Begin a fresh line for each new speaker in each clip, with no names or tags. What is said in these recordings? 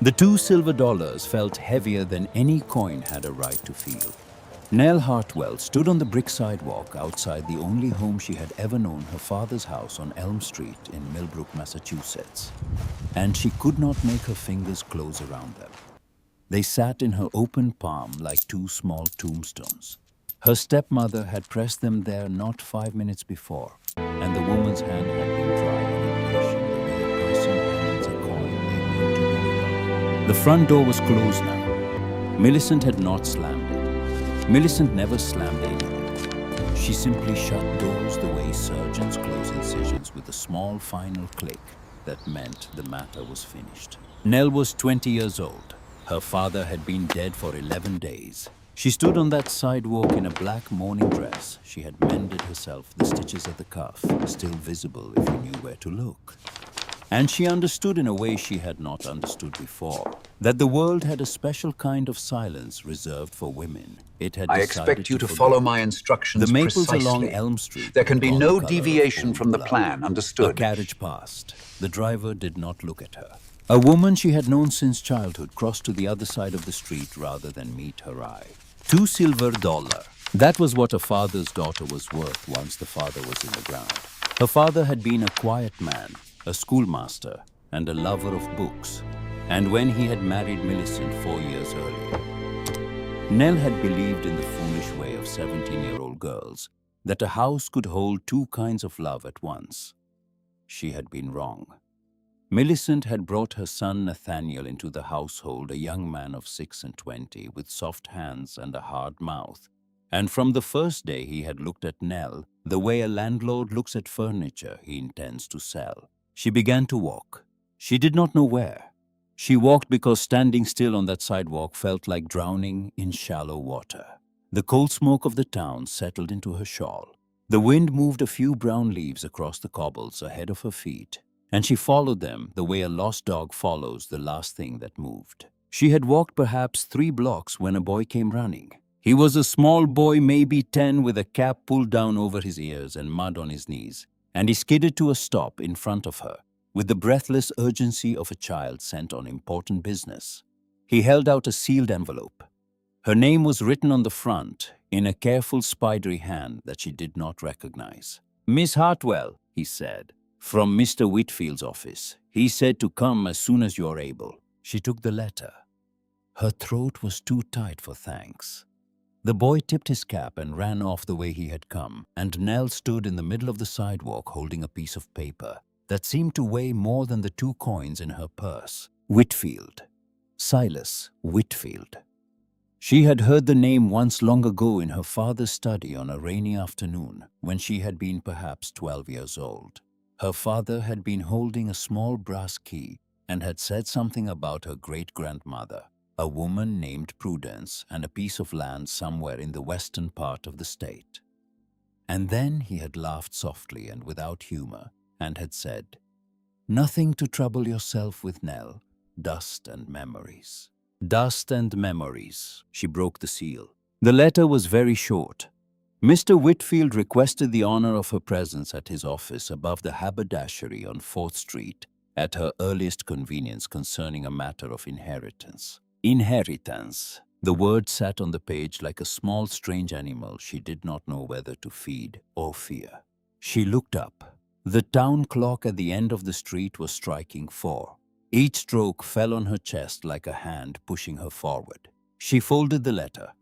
The $2 felt heavier than any coin had a right to feel. Nell Hartwell stood on the brick sidewalk outside the only home she had ever known, her father's house on Elm Street in Milbrook, Massachusetts. And she could not make her fingers close around them. They sat in her open palm like two small tombstones. Her stepmother had pressed them there not 5 minutes before, and the woman's hand had been dry and impatient the way a person handles a coin they mean to deliver. The front door was closed now. Millicent had not slammed it. Millicent never slammed anything. She simply shut doors the way surgeons close incisions, with a small final click that meant the matter was finished. Nell was 20 years old. Her father had been dead for 11 days. She stood on that sidewalk in a black mourning dress. She had mended herself, the stitches at the cuff still visible if you knew where to look. And she understood in a way she had not understood before, that the world had a special kind of silence reserved for women. It had
I expect you to follow my instructions
the maples
precisely.
along Elm Street.
There can be
had
no
gone the color of
deviation
old
from the
blood.
plan,
A
understood?
carriage passed. The driver did not look at her. A woman she had known since childhood crossed to the other side of the street rather than meet her eye. $2. That was what a father's daughter was worth once the father was in the ground. Her father had been a quiet man, a schoolmaster, and a lover of books. And when he had married Millicent 4 years earlier, Nell had believed in the foolish way of 17-year-old girls, that a house could hold two kinds of love at once. She had been wrong. Millicent had brought her son Nathaniel into the household, a young man of 26 with soft hands and a hard mouth. And from the first day he had looked at Nell the way a landlord looks at furniture he intends to sell. She began to walk. She did not know where. She walked because standing still on that sidewalk felt like drowning in shallow water. The cold smoke of the town settled into her shawl. The wind moved a few brown leaves across the cobbles ahead of her feet, and she followed them the way a lost dog follows the last thing that moved. She had walked perhaps 3 blocks when a boy came running. He was a small boy, maybe 10, with a cap pulled down over his ears and mud on his knees, and he skidded to a stop in front of her with the breathless urgency of a child sent on important business. He held out a sealed envelope. Her name was written on the front in a careful spidery hand that she did not recognize. "Miss Hartwell," he said. "From Mr. Whitfield's office. He said to come as soon as you are able." She took the letter. Her throat was too tight for thanks. The boy tipped his cap and ran off the way he had come, and Nell stood in the middle of the sidewalk holding a piece of paper that seemed to weigh more than the 2 coins in her purse. Whitfield. Silas Whitfield. She had heard the name once long ago in her father's study on a rainy afternoon when she had been perhaps 12 years old. Her father had been holding a small brass key and had said something about her great-grandmother, a woman named Prudence, and a piece of land somewhere in the western part of the state. And then he had laughed softly and without humor and had said, "Nothing to trouble yourself with, Nell. Dust and memories." Dust and memories. She broke the seal. The letter was very short. Mr. Whitfield requested the honor of her presence at his office above the haberdashery on 4th Street at her earliest convenience concerning a matter of inheritance. Inheritance. The word sat on the page like a small strange animal she did not know whether to feed or fear. She looked up. The town clock at the end of the street was striking 4. Each stroke fell on her chest like a hand pushing her forward. She folded the letter,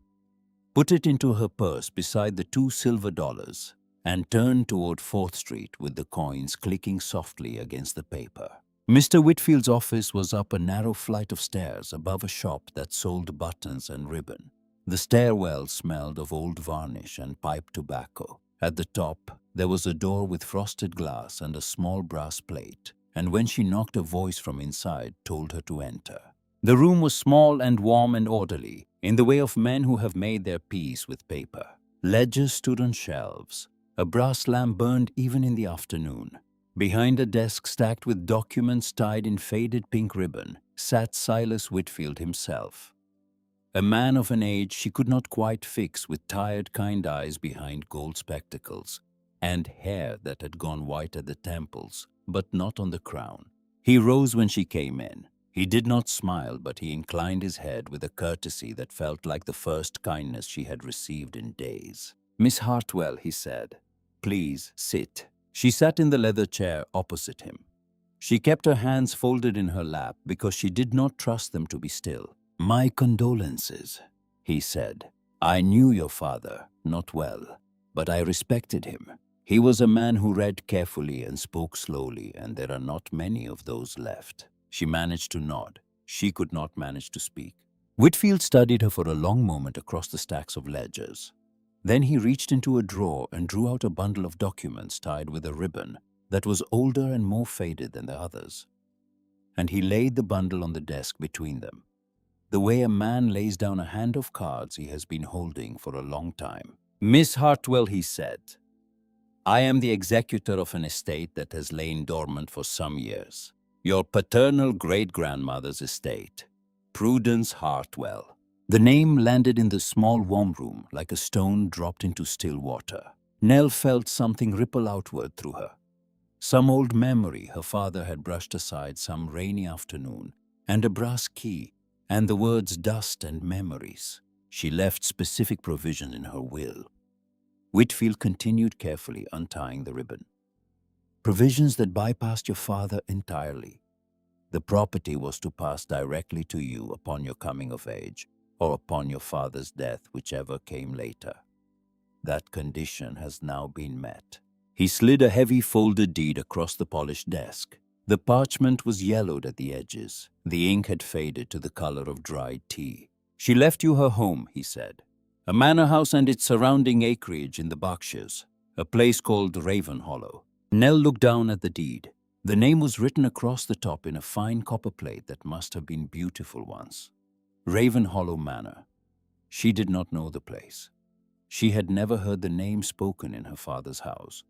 put it into her purse beside the $2, and turned toward 4th Street with the coins clicking softly against the paper. Mr. Whitfield's office was up a narrow flight of stairs above a shop that sold buttons and ribbon. The stairwell smelled of old varnish and pipe tobacco. At the top, there was a door with frosted glass and a small brass plate, and when she knocked, a voice from inside told her to enter. The room was small and warm and orderly, in the way of men who have made their peace with paper. Ledgers stood on shelves. A brass lamp burned even in the afternoon. Behind a desk stacked with documents tied in faded pink ribbon sat Silas Whitfield himself. A man of an age she could not quite fix, with tired, kind eyes behind gold spectacles, and hair that had gone white at the temples, but not on the crown. He rose when she came in. He did not smile, but he inclined his head with a courtesy that felt like the first kindness she had received in days. "Miss Hartwell," he said, "please sit." She sat in the leather chair opposite him. She kept her hands folded in her lap because she did not trust them to be still. "My condolences," he said. "I knew your father, not well, but I respected him. He was a man who read carefully and spoke slowly, and there are not many of those left." She managed to nod. She could not manage to speak. Whitfield studied her for a long moment across the stacks of ledgers. Then he reached into a drawer and drew out a bundle of documents tied with a ribbon that was older and more faded than the others. And he laid the bundle on the desk between them, the way a man lays down a hand of cards he has been holding for a long time. "Miss Hartwell," he said, "I am the executor of an estate that has lain dormant for some years. Your paternal great-grandmother's estate, Prudence Hartwell." The name landed in the small warm room like a stone dropped into still water. Nell felt something ripple outward through her. Some old memory her father had brushed aside some rainy afternoon, and a brass key, and the words dust and memories. She left specific provision in her will. Whitfield continued carefully untying the ribbon. "Provisions that bypassed your father entirely. The property was to pass directly to you upon your coming of age, or upon your father's death, whichever came later. That condition has now been met." He slid a heavy folded deed across the polished desk. The parchment was yellowed at the edges. The ink had faded to the color of dried tea. "She left you her home," he said. "A manor house and its surrounding acreage in the Berkshires, a place called Raven Hollow." Nell looked down at the deed. The name was written across the top in a fine copper plate that must have been beautiful once. Raven Hollow Manor. She did not know the place. She had never heard the name spoken in her father's house.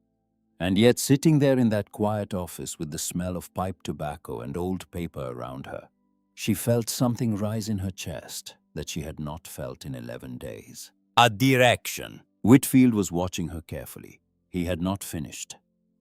And yet, sitting there in that quiet office with the smell of pipe tobacco and old paper around her, she felt something rise in her chest that she had not felt in 11 days. "A direction." Whitfield was watching her carefully. He had not finished.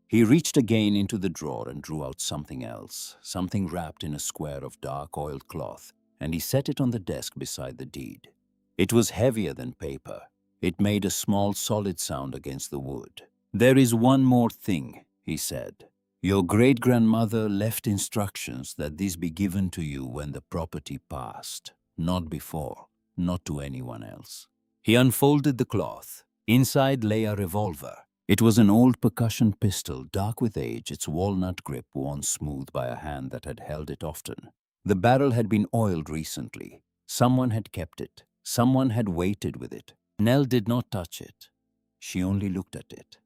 He reached again into the drawer and drew out something else, something wrapped in a square of dark oiled cloth, and he set it on the desk beside the deed. It was heavier than paper. It made a small solid sound against the wood. "There is one more thing," he said. "Your great-grandmother left instructions that this be given to you when the property passed, not before, not to anyone else." He unfolded the cloth. Inside lay a revolver. It was an old percussion pistol, dark with age, its walnut grip worn smooth by a hand that had held it often. The barrel had been oiled recently. Someone had kept it. Someone had waited with it. Nell did not touch it. She only looked at it.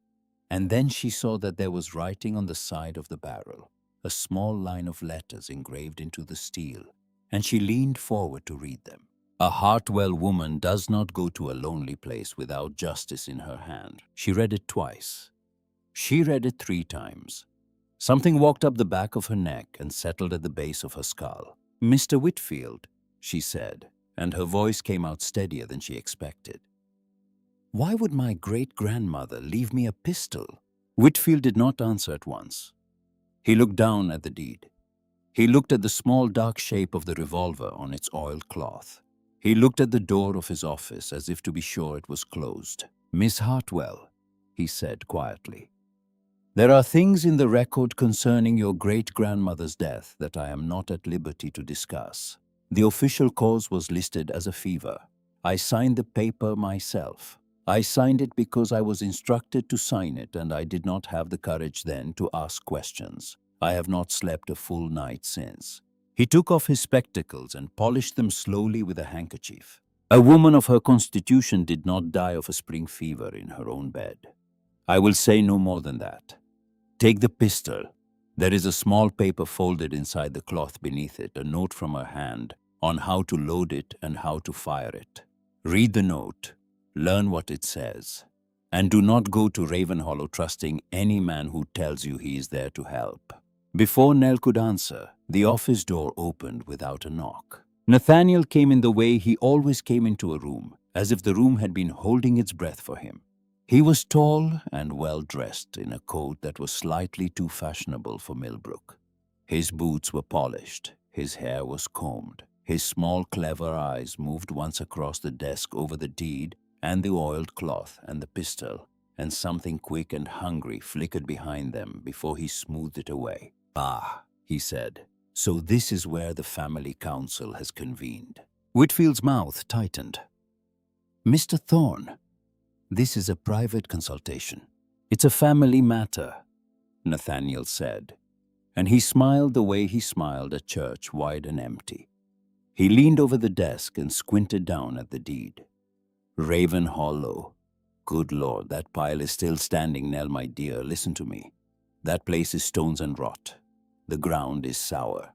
And then she saw that there was writing on the side of the barrel, a small line of letters engraved into the steel, and she leaned forward to read them. "A Hartwell woman does not go to a lonely place without justice in her hand." She read it twice. She read it 3 times. Something walked up the back of her neck and settled at the base of her skull. "Mr. Whitfield," she said, and her voice came out steadier than she expected. "Why would my great-grandmother leave me a pistol?" Whitfield did not answer at once. He looked down at the deed. He looked at the small dark shape of the revolver on its oiled cloth. He looked at the door of his office as if to be sure it was closed. "Miss Hartwell," he said quietly, "there are things in the record concerning your great-grandmother's death that I am not at liberty to discuss. The official cause was listed as a fever. I signed the paper myself. I signed it because I was instructed to sign it, and I did not have the courage then to ask questions. I have not slept a full night since." He took off his spectacles and polished them slowly with a handkerchief. "A woman of her constitution did not die of a spring fever in her own bed. I will say no more than that. Take the pistol. There is a small paper folded inside the cloth beneath it, a note from her hand on how to load it and how to fire it. Read the note, learn what it says, and do not go to Raven Hollow trusting any man who tells you he is there to help." Before Nell could answer, the office door opened without a knock. Nathaniel came in the way he always came into a room, as if the room had been holding its breath for him. He was tall and well-dressed in a coat that was slightly too fashionable for Milbrook. His boots were polished, His hair was combed. His small, clever eyes moved once across the desk over the deed and the oiled cloth and the pistol, and something quick and hungry flickered behind them before he smoothed it away. "Ah," he said, "so this is where the family council has convened." Whitfield's mouth tightened. "Mr. Thorne, this is a private consultation. It's a family matter," Nathaniel said, and he smiled the way he smiled at church wide and empty. He leaned over the desk and squinted down at the deed. "Raven Hollow. Good Lord, that pile is still standing, Nell, my dear. Listen to me. That place is stones and rot. The ground is sour.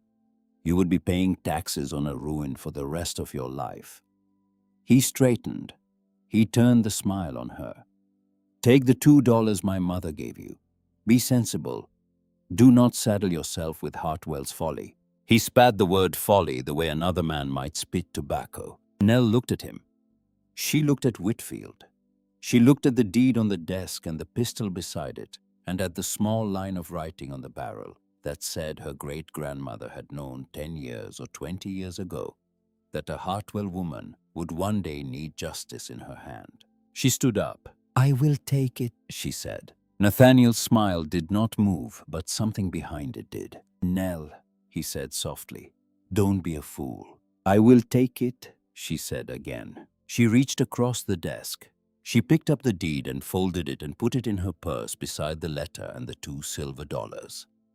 You would be paying taxes on a ruin for the rest of your life." He straightened. He turned the smile on her. "Take the $2 my mother gave you. Be sensible. Do not saddle yourself with Hartwell's folly." He spat the word folly the way another man might spit tobacco. Nell looked at him. She looked at Whitfield. She looked at the deed on the desk and the pistol beside it, and at the small line of writing on the barrel that said her great-grandmother had known 10 years or 20 years ago that a Hartwell woman would one day need justice in her hand. She stood up. "I will take it," she said. Nathaniel's smile did not move, but something behind it did. "Nell," he said softly, "don't be a fool." "I will take it," she said again. She reached across the desk. She picked up the deed and folded it and put it in her purse beside the letter and the $2 silver.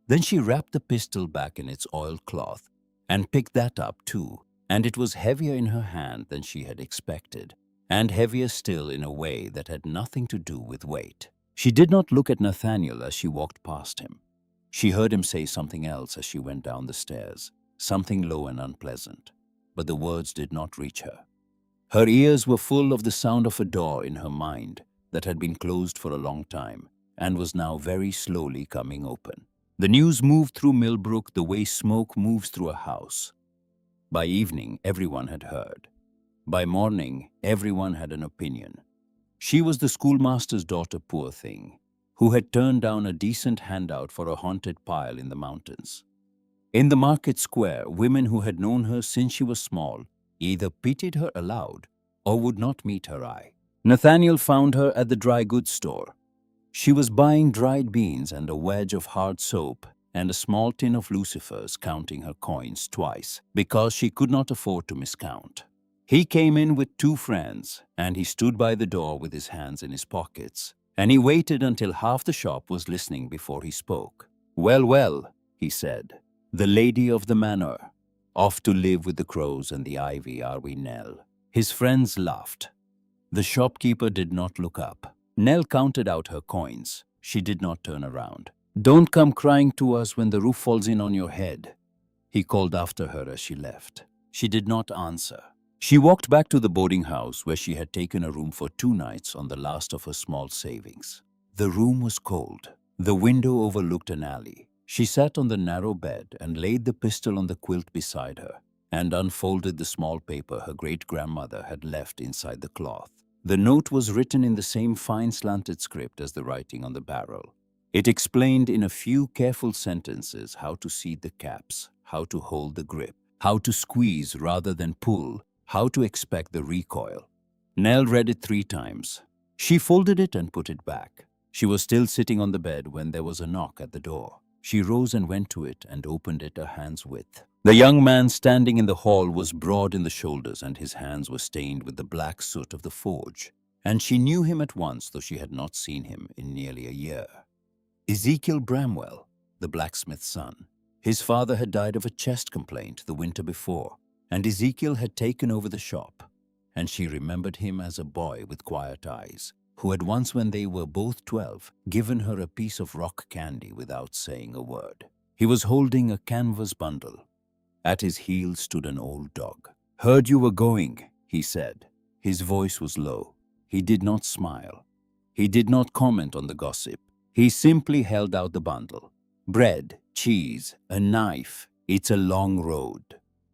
Then she wrapped the pistol back in its oiled cloth and picked that up too, and it was heavier in her hand than she had expected, and heavier still in a way that had nothing to do with weight. She did not look at Nathaniel as she walked past him. She heard him say something else as she went down the stairs, something low and unpleasant, but the words did not reach her. Her ears were full of the sound of a door in her mind that had been closed for a long time and was now very slowly coming open. The news moved through Milbrook the way smoke moves through a house. By evening, everyone had heard. By morning, everyone had an opinion. She was the schoolmaster's daughter, poor thing, who had turned down a decent handout for a haunted pile in the mountains. In the market square, women who had known her since she was small either pitied her aloud or would not meet her eye. Nathaniel found her at the dry goods store. She was buying dried beans and a wedge of hard soap and a small tin of lucifers, counting her coins twice because she could not afford to miscount. He came in with 2 friends, and he stood by the door with his hands in his pockets, and he waited until half the shop was listening before he spoke. "Well, well," he said, "the lady of the manor. Off to live with the crows and the ivy, are we, Nell?" His friends laughed. The shopkeeper did not look up. Nell counted out her coins. She did not turn around. "Don't come crying to us when the roof falls in on your head," he called after her as she left. She did not answer. She walked back to the boarding house where she had taken a room for 2 nights on the last of her small savings. The room was cold. The window overlooked an alley. She sat on the narrow bed and laid the pistol on the quilt beside her and unfolded the small paper her great-grandmother had left inside the cloth. The note was written in the same fine slanted script as the writing on the barrel. It explained in a few careful sentences how to seat the caps, how to hold the grip, how to squeeze rather than pull, how to expect the recoil. Nell read it 3 times. She folded it and put it back. She was still sitting on the bed when there was a knock at the door. She rose and went to it and opened it a hand's width. The young man standing in the hall was broad in the shoulders and his hands were stained with the black soot of the forge, and she knew him at once, though she had not seen him in nearly a year. Ezekiel Bramwell, the blacksmith's son. His father had died of a chest complaint the winter before, and Ezekiel had taken over the shop, and she remembered him as a boy with quiet eyes, who had once, when they were both 12, given her a piece of rock candy without saying a word. He was holding a canvas bundle. At his heels stood an old dog. "Heard you were going," he said. His voice was low. He did not smile. He did not comment on the gossip. He simply held out the bundle. "Bread, cheese, a knife. It's a long road."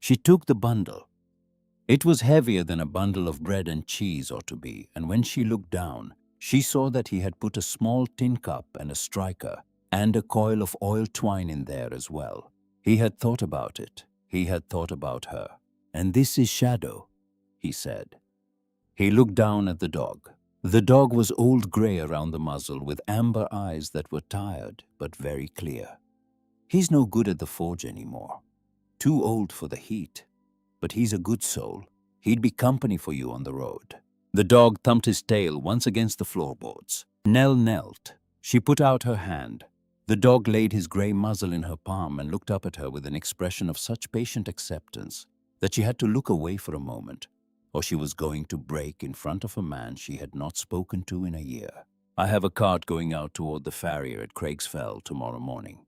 She took the bundle. It was heavier than a bundle of bread and cheese ought to be, and when she looked down, she saw that he had put a small tin cup and a striker and a coil of oil twine in there as well. He had thought about it. He had thought about her. "And this is Shadow," he said. He looked down at the dog. The dog was old grey around the muzzle with amber eyes that were tired but very clear. "He's no good at the forge anymore. Too old for the heat. But he's a good soul. He'd be company for you on the road." The dog thumped his tail once against the floorboards. Nell knelt. She put out her hand. The dog laid his grey muzzle in her palm and looked up at her with an expression of such patient acceptance that she had to look away for a moment, or she was going to break in front of a man she had not spoken to in a year. "I have a cart going out toward the farrier at Craigsfell tomorrow morning,"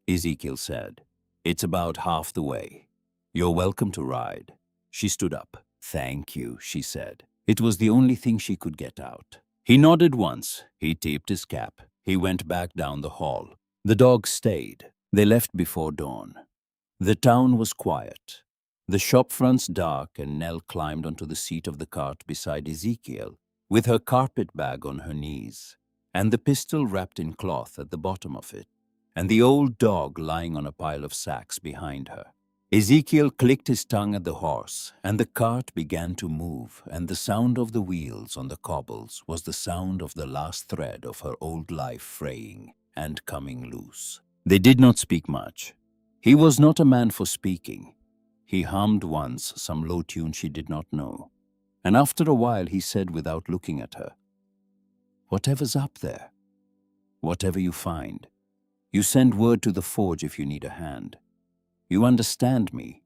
Ezekiel said. "It's about half the way. You're welcome to ride." She stood up. "Thank you," she said. It was the only thing she could get out. He nodded once. He tipped his cap. He went back down the hall. The dog stayed. They left before dawn. The town was quiet. The shop fronts dark, and Nell climbed onto the seat of the cart beside Ezekiel, with her carpet bag on her knees, and the pistol wrapped in cloth at the bottom of it, and the old dog lying on a pile of sacks behind her. Ezekiel clicked his tongue at the horse, and the cart began to move, and the sound of the wheels on the cobbles was the sound of the last thread of her old life fraying and coming loose. They did not speak much. He was not a man for speaking. He hummed once some low tune she did not know, and after a while he said without looking at her, "Whatever's up there, whatever you find, you send word to the forge if you need a hand. You understand me?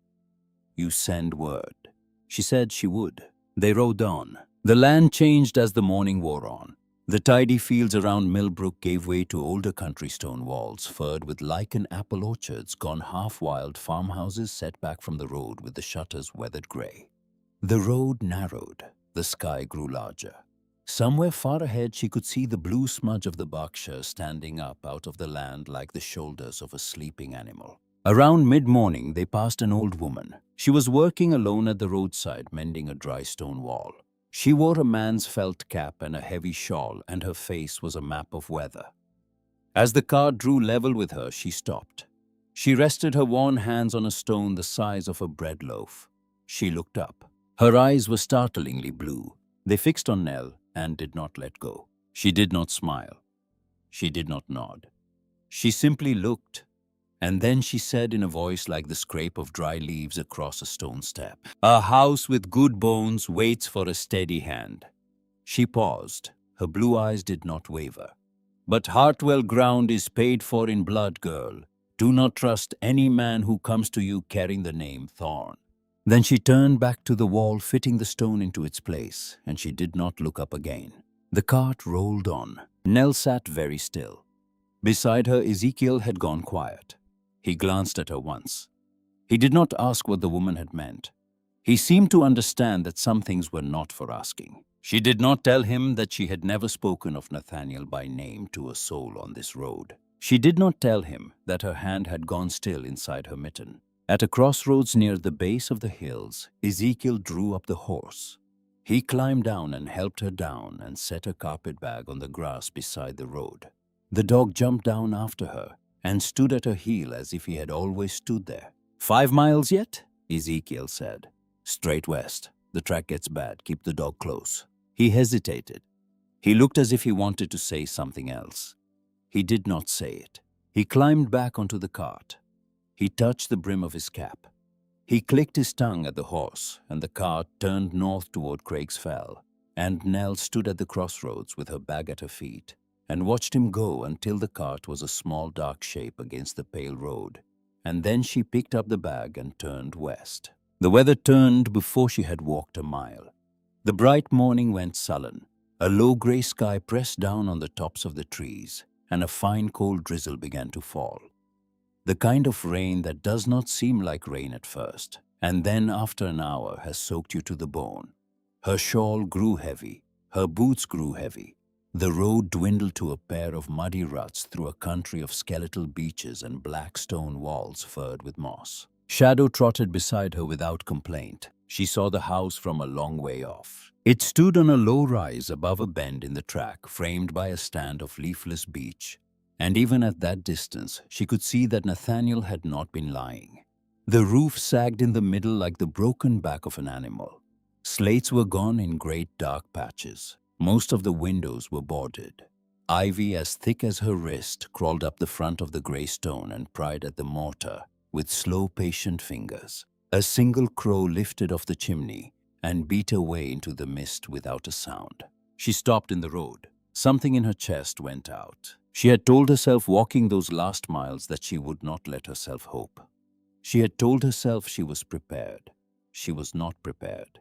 You send word." She said she would. They rode on. The land changed as the morning wore on. The tidy fields around Milbrook gave way to older country stone walls, furred with lichen apple orchards, gone half-wild farmhouses set back from the road with the shutters weathered grey. The road narrowed. The sky grew larger. Somewhere far ahead she could see the blue smudge of the Berkshire standing up out of the land like the shoulders of a sleeping animal. Around mid-morning they passed an old woman. She was working alone at the roadside mending a dry stone wall. She wore a man's felt cap and a heavy shawl, and her face was a map of weather. As the car drew level with her, she stopped. She rested her worn hands on a stone the size of a bread loaf. She looked up. Her eyes were startlingly blue. They fixed on Nell and did not let go. She did not smile. She did not nod. She simply looked. And then she said in a voice like the scrape of dry leaves across a stone step, "A house with good bones waits for a steady hand." She paused. Her blue eyes did not waver. "But Hartwell ground is paid for in blood, girl. Do not trust any man who comes to you carrying the name Thorne." Then she turned back to the wall, fitting the stone into its place, and she did not look up again. The cart rolled on. Nell sat very still. Beside her, Ezekiel had gone quiet. He glanced at her once. He did not ask what the woman had meant. He seemed to understand that some things were not for asking. She did not tell him that she had never spoken of Nathaniel by name to a soul on this road. She did not tell him that her hand had gone still inside her mitten. At a crossroads near the base of the hills, Ezekiel drew up the horse. He climbed down and helped her down and set her carpet bag on the grass beside the road. The dog jumped down after her and stood at her heel as if he had always stood there. 5 miles yet?" Ezekiel said. "Straight west. The track gets bad. Keep the dog close." He hesitated. He looked as if he wanted to say something else. He did not say it. He climbed back onto the cart. He touched the brim of his cap. He clicked his tongue at the horse, and the cart turned north toward Craigsfell, and Nell stood at the crossroads with her bag at her feet and watched him go until the cart was a small dark shape against the pale road, and then she picked up the bag and turned west. The weather turned before she had walked a mile. The bright morning went sullen. A low grey sky pressed down on the tops of the trees, and a fine cold drizzle began to fall. The kind of rain that does not seem like rain at first, and then after an hour has soaked you to the bone. Her shawl grew heavy. Her boots grew heavy. The road dwindled to a pair of muddy ruts through a country of skeletal beaches and black stone walls furred with moss. Shadow trotted beside her without complaint. She saw the house from a long way off. It stood on a low rise above a bend in the track, framed by a stand of leafless beech, and even at that distance she could see that Nathaniel had not been lying. The roof sagged in the middle like the broken back of an animal. Slates were gone in great dark patches. Most of the windows were boarded. Ivy, as thick as her wrist, crawled up the front of the grey stone and pried at the mortar with slow, patient fingers. A single crow lifted off the chimney and beat her way into the mist without a sound. She stopped in the road. Something in her chest went out. She had told herself walking those last miles that she would not let herself hope. She had told herself she was prepared. She was not prepared.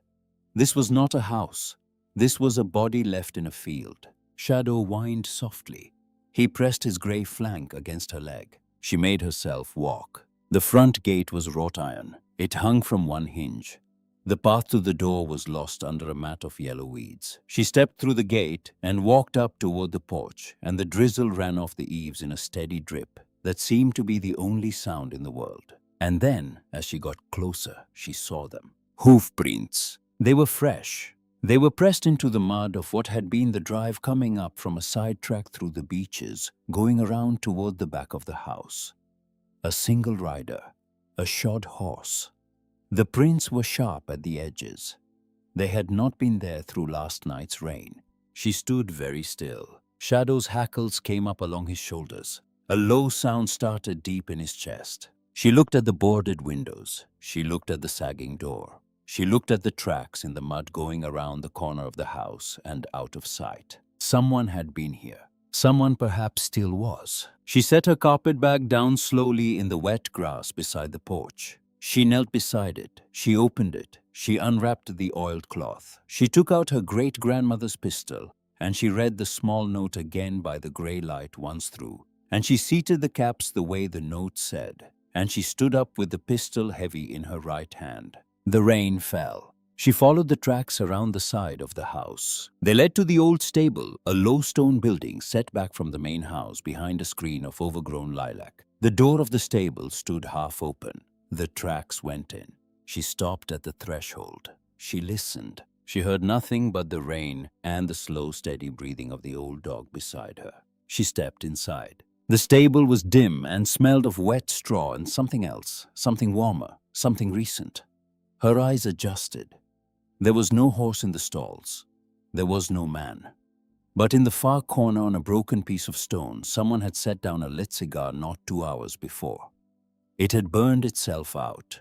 This was not a house. This was a body left in a field. Shadow whined softly. He pressed his grey flank against her leg. She made herself walk. The front gate was wrought iron. It hung from one hinge. The path to the door was lost under a mat of yellow weeds. She stepped through the gate and walked up toward the porch, and the drizzle ran off the eaves in a steady drip that seemed to be the only sound in the world. And then, as she got closer, she saw them. Hoofprints. They were fresh. They were pressed into the mud of what had been the drive coming up from a side track through the beeches, going around toward the back of the house. A single rider, a shod horse. The prints were sharp at the edges. They had not been there through last night's rain. She stood very still. Shadow's hackles came up along his shoulders. A low sound started deep in his chest. She looked at the boarded windows. She looked at the sagging door. She looked at the tracks in the mud going around the corner of the house and out of sight. Someone had been here. Someone perhaps still was. She set her carpetbag down slowly in the wet grass beside the porch. She knelt beside it. She opened it. She unwrapped the oiled cloth. She took out her great-grandmother's pistol, and she read the small note again by the grey light once through. And she seated the caps the way the note said, and she stood up with the pistol heavy in her right hand. The rain fell. She followed the tracks around the side of the house. They led to the old stable, a low stone building set back from the main house behind a screen of overgrown lilac. The door of the stable stood half open. The tracks went in. She stopped at the threshold. She listened. She heard nothing but the rain and the slow, steady breathing of the old dog beside her. She stepped inside. The stable was dim and smelled of wet straw and something else, something warmer, something recent. Her eyes adjusted. There was no horse in the stalls. There was no man. But in the far corner on a broken piece of stone, someone had set down a lit cigar not 2 hours before. It had burned itself out.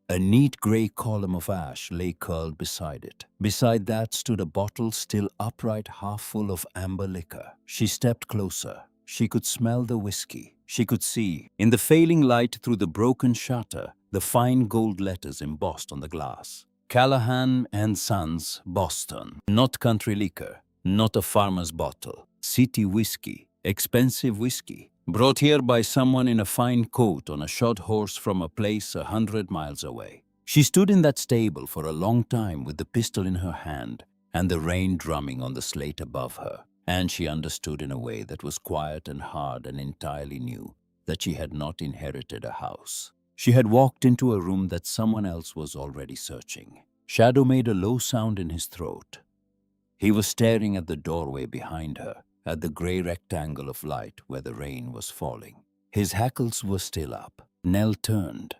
A neat grey column of ash lay curled beside it. Beside that stood a bottle still upright, half full of amber liquor. She stepped closer. She could smell the whiskey. She could see, in the failing light through the broken shutter, the fine gold letters embossed on the glass. Callahan and Sons, Boston. Not country liquor, not a farmer's bottle. City whiskey, expensive whiskey. Brought here by someone in a fine coat on a shod horse from a place 100 miles away. She stood in that stable for a long time with the pistol in her hand and the rain drumming on the slate above her. And she understood in a way that was quiet and hard and entirely new that she had not inherited a house. She had walked into a room that someone else was already searching. Shadow made a low sound in his throat. He was staring at the doorway behind her, at the grey rectangle of light where the rain was falling. His hackles were still up. Nell turned.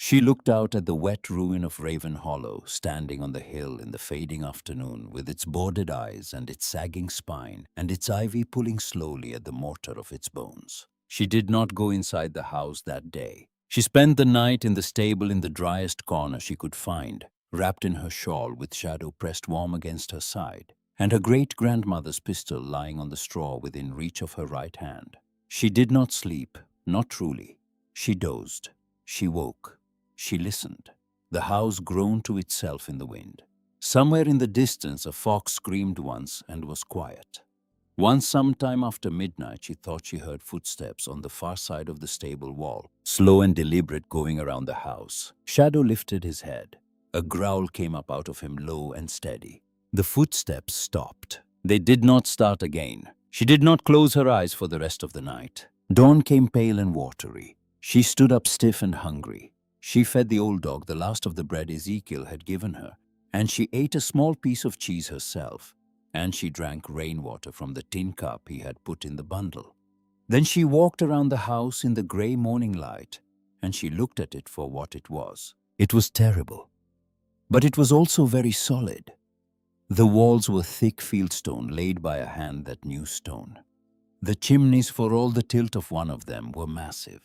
She looked out at the wet ruin of Raven Hollow, standing on the hill in the fading afternoon, with its boarded eyes and its sagging spine and its ivy pulling slowly at the mortar of its bones. She did not go inside the house that day. She spent the night in the stable in the driest corner she could find, wrapped in her shawl with Shadow pressed warm against her side, and her great-grandmother's pistol lying on the straw within reach of her right hand. She did not sleep, not truly. She dozed. She woke. She listened. The house groaned to itself in the wind. Somewhere in the distance a fox screamed once and was quiet. Once, sometime after midnight, she thought she heard footsteps on the far side of the stable wall, slow and deliberate, going around the house. Shadow lifted his head. A growl came up out of him, low and steady. The footsteps stopped. They did not start again. She did not close her eyes for the rest of the night. Dawn came pale and watery. She stood up stiff and hungry. She fed the old dog the last of the bread Ezekiel had given her, and she ate a small piece of cheese herself, and she drank rainwater from the tin cup he had put in the bundle. Then she walked around the house in the grey morning light, and she looked at it for what it was. It was terrible, but it was also very solid. The walls were thick fieldstone laid by a hand that knew stone. The chimneys, for all the tilt of one of them, were massive.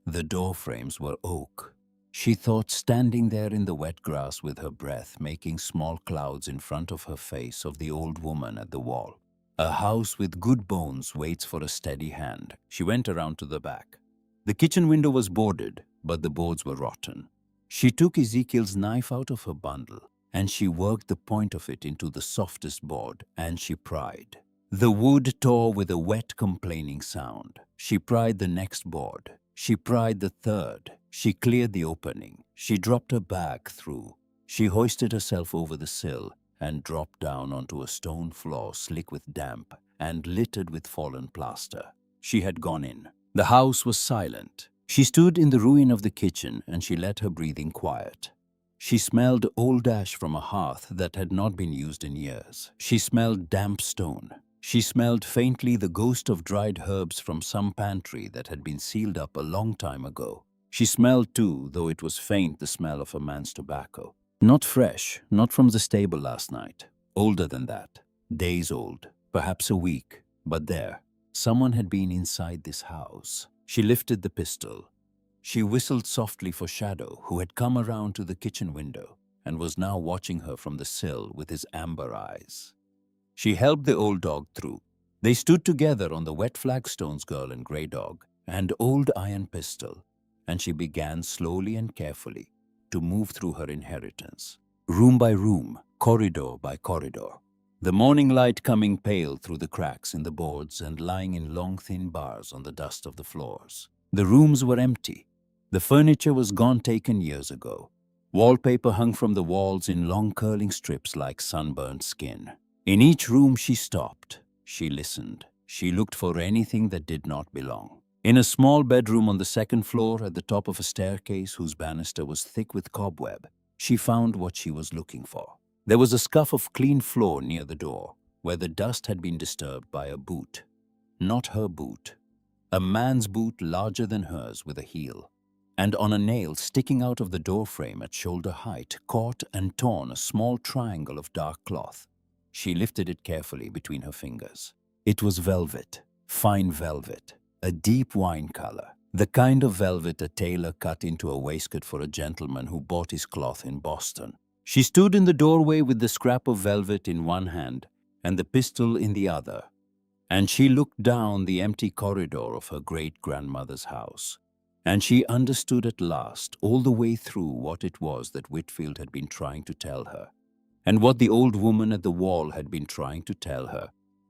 The door frames were oak. She thought, standing there in the wet grass with her breath making small clouds in front of her face, of the old woman at the wall. A house with good bones waits for a steady hand. She went around to the back. The kitchen window was boarded, but the boards were rotten. She took Ezekiel's knife out of her bundle, and she worked the point of it into the softest board, and she pried. The wood tore with a wet, complaining sound. She pried the next board. She pried the third. She cleared the opening. She dropped her bag through. She hoisted herself over the sill and dropped down onto a stone floor slick with damp and littered with fallen plaster. She had gone in. The house was silent. She stood in the ruin of the kitchen and she let her breathing quiet. She smelled old ash from a hearth that had not been used in years. She smelled damp stone. She smelled faintly the ghost of dried herbs from some pantry that had been sealed up a long time ago. She smelled too, though it was faint, the smell of a man's tobacco. Not fresh, not from the stable last night. Older than that. Days old, perhaps a week. But there, someone had been inside this house. She lifted the pistol. She whistled softly for Shadow, who had come around to the kitchen window and was now watching her from the sill with his amber eyes. She helped the old dog through. They stood together on the wet flagstones, girl and grey dog, and old iron pistol, and she began slowly and carefully to move through her inheritance, room by room, corridor by corridor. The morning light coming pale through the cracks in the boards and lying in long thin bars on the dust of the floors. The rooms were empty. The furniture was gone, taken years ago. Wallpaper hung from the walls in long curling strips like sunburnt skin. In each room she stopped. She listened. She looked for anything that did not belong. In a small bedroom on the second floor at the top of a staircase whose banister was thick with cobweb, she found what she was looking for. There was a scuff of clean floor near the door, where the dust had been disturbed by a boot. Not her boot. A man's boot larger than hers with a heel. And on a nail sticking out of the door frame at shoulder height, caught and torn a small triangle of dark cloth. She lifted it carefully between her fingers. It was velvet, fine velvet, a deep wine color, the kind of velvet a tailor cut into a waistcoat for a gentleman who bought his cloth in Boston. She stood in the doorway with the scrap of velvet in one hand and the pistol in the other, and she looked down the empty corridor of her great-grandmother's house. And she understood at last, all the way through, what it was that Whitfield had been trying to tell her, and what the old woman at the wall had been trying to tell her,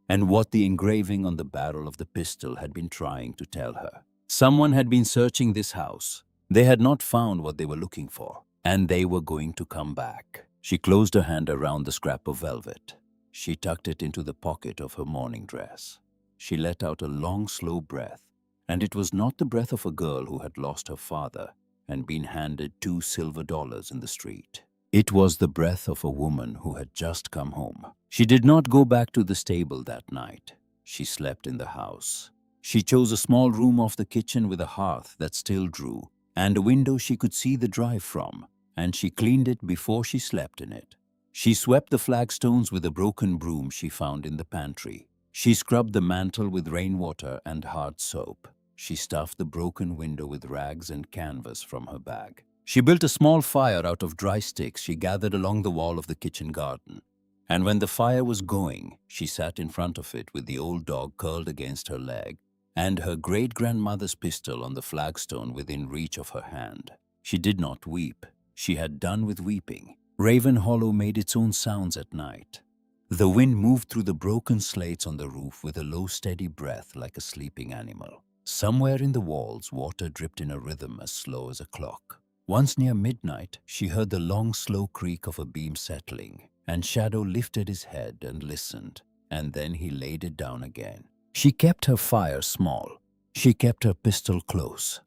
and what the engraving on the barrel of the pistol had been trying to tell her. Someone had been searching this house. They had not found what they were looking for, and they were going to come back. She closed her hand around the scrap of velvet. She tucked it into the pocket of her morning dress. She let out a long, slow breath, and it was not the breath of a girl who had lost her father and been handed $2 silver in the street. It was the breath of a woman who had just come home. She did not go back to the stable that night. She slept in the house. She chose a small room off the kitchen with a hearth that still drew, and a window she could see the drive from, and she cleaned it before she slept in it. She swept the flagstones with a broken broom she found in the pantry. She scrubbed the mantel with rainwater and hard soap. She stuffed the broken window with rags and canvas from her bag. She built a small fire out of dry sticks she gathered along the wall of the kitchen garden. And when the fire was going, she sat in front of it with the old dog curled against her leg and her great-grandmother's pistol on the flagstone within reach of her hand. She did not weep. She had done with weeping. Raven Hollow made its own sounds at night. The wind moved through the broken slates on the roof with a low, steady breath like a sleeping animal. Somewhere in the walls, water dripped in a rhythm as slow as a clock. Once near midnight, she heard the long, slow creak of a beam settling, and Shadow lifted his head and listened, and then he laid it down again. She kept her fire small. She kept her pistol close.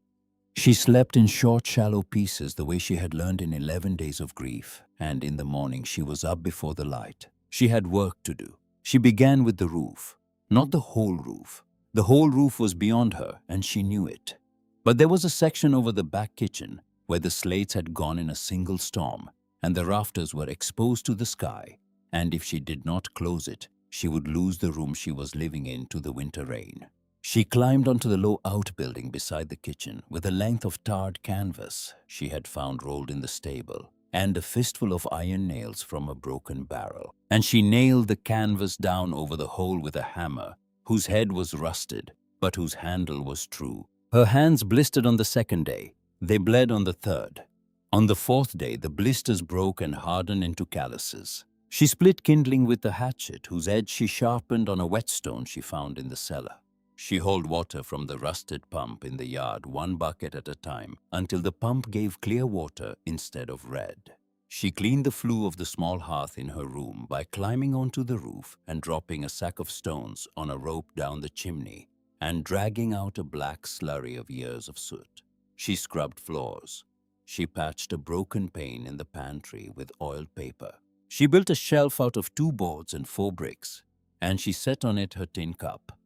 She slept in short, shallow pieces the way she had learned in 11 days of grief, and in the morning she was up before the light. She had work to do. She began with the roof, not the whole roof. The whole roof was beyond her, and she knew it. But there was a section over the back kitchen where the slates had gone in a single storm, and the rafters were exposed to the sky, and if she did not close it, she would lose the room she was living in to the winter rain. She climbed onto the low outbuilding beside the kitchen with a length of tarred canvas she had found rolled in the stable, and a fistful of iron nails from a broken barrel. And she nailed the canvas down over the hole with a hammer, whose head was rusted, but whose handle was true. Her hands blistered on the second day. They bled on the third. On the fourth day, the blisters broke and hardened into calluses. She split kindling with the hatchet, whose edge she sharpened on a whetstone she found in the cellar. She hauled water from the rusted pump in the yard 1 bucket at a time until the pump gave clear water instead of red. She cleaned the flue of the small hearth in her room by climbing onto the roof and dropping a sack of stones on a rope down the chimney and dragging out a black slurry of years of soot. She scrubbed floors. She patched a broken pane in the pantry with oiled paper. She built a shelf out of 2 boards and 4 bricks, and she set on it her tin cup,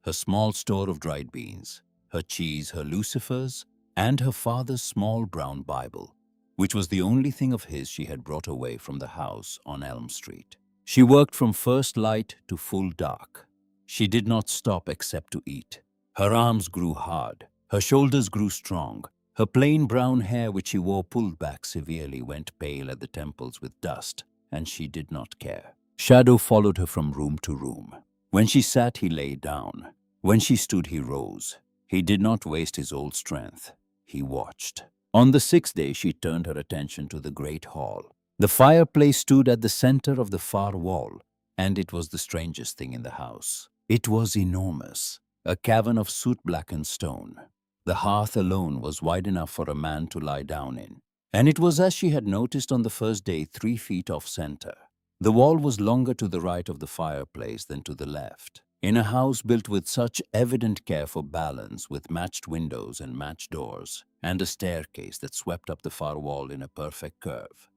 her small store of dried beans, her cheese, her lucifers, and her father's small brown Bible, which was the only thing of his she had brought away from the house on Elm Street. She worked from first light to full dark. She did not stop except to eat. Her arms grew hard. Her shoulders grew strong. Her plain brown hair, which she wore pulled back severely, went pale at the temples with dust, and she did not care. Shadow followed her from room to room. When she sat, he lay down. When she stood, he rose. He did not waste his old strength. He watched. On the 6th day, she turned her attention to the great hall. The fireplace stood at the center of the far wall, and it was the strangest thing in the house. It was enormous, a cavern of soot-blackened stone. The hearth alone was wide enough for a man to lie down in, and it was as she had noticed on the first day 3 feet off center. The wall was longer to the right of the fireplace than to the left. In a house built with such evident care for balance, with matched windows and matched doors, and a staircase that swept up the far wall in a perfect curve.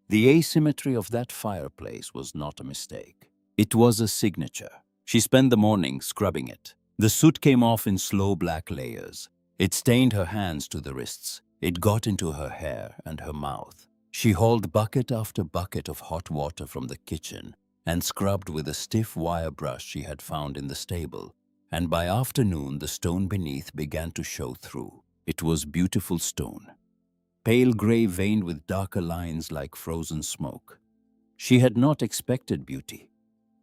The asymmetry of that fireplace was not a mistake. It was a signature. She spent the morning scrubbing it. The soot came off in slow black layers. It stained her hands to the wrists. It got into her hair and her mouth. She hauled bucket after bucket of hot water from the kitchen and scrubbed with a stiff wire brush she had found in the stable, and by afternoon the stone beneath began to show through. It was beautiful stone, pale gray veined with darker lines like frozen smoke. She had not expected beauty.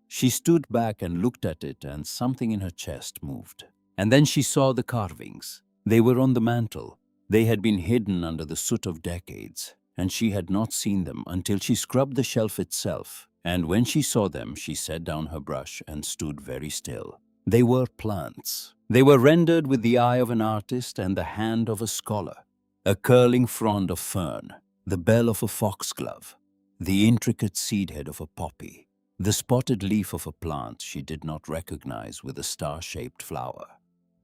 She stood back and looked at it, and something in her chest moved. And then she saw the carvings. They were on the mantel. They had been hidden under the soot of decades, and she had not seen them until she scrubbed the shelf itself. And when she saw them, she set down her brush and stood very still. They were plants. They were rendered with the eye of an artist and the hand of a scholar. A curling frond of fern, the bell of a foxglove, the intricate seed head of a poppy, the spotted leaf of a plant she did not recognize with a star-shaped flower.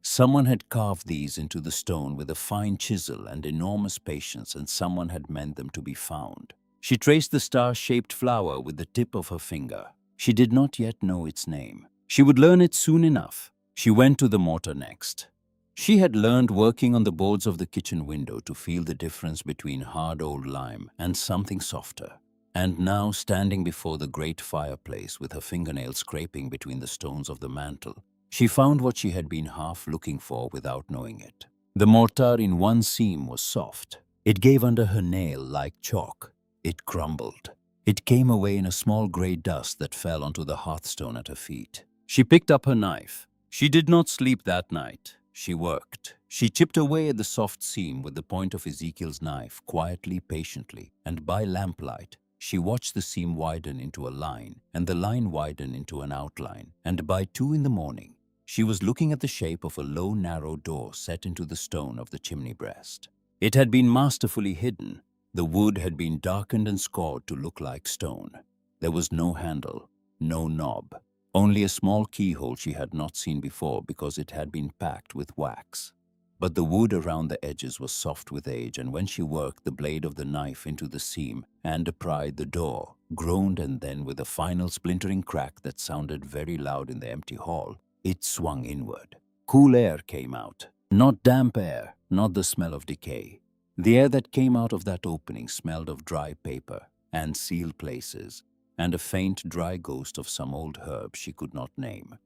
Someone had carved these into the stone with a fine chisel and enormous patience, and someone had meant them to be found. She traced the star-shaped flower with the tip of her finger. She did not yet know its name. She would learn it soon enough. She went to the mortar next. She had learned working on the boards of the kitchen window to feel the difference between hard old lime and something softer. And now, standing before the great fireplace with her fingernails scraping between the stones of the mantel, she found what she had been half looking for without knowing it. The mortar in one seam was soft. It gave under her nail like chalk. It crumbled. It came away in a small grey dust that fell onto the hearthstone at her feet. She picked up her knife. She did not sleep that night. She worked. She chipped away at the soft seam with the point of Ezekiel's knife, quietly, patiently, and by lamplight, she watched the seam widen into a line, and the line widen into an outline, and by 2 in the morning, she was looking at the shape of a low, narrow door set into the stone of the chimney breast. It had been masterfully hidden. The wood had been darkened and scored to look like stone. There was no handle, no knob, only a small keyhole she had not seen before because it had been packed with wax. But the wood around the edges was soft with age, and when she worked the blade of the knife into the seam and pried the door, groaned, and then with a final splintering crack that sounded very loud in the empty hall, it swung inward. Cool air came out. Not damp air, not the smell of decay. The air that came out of that opening smelled of dry paper and sealed places, and a faint, dry ghost of some old herb she could not name.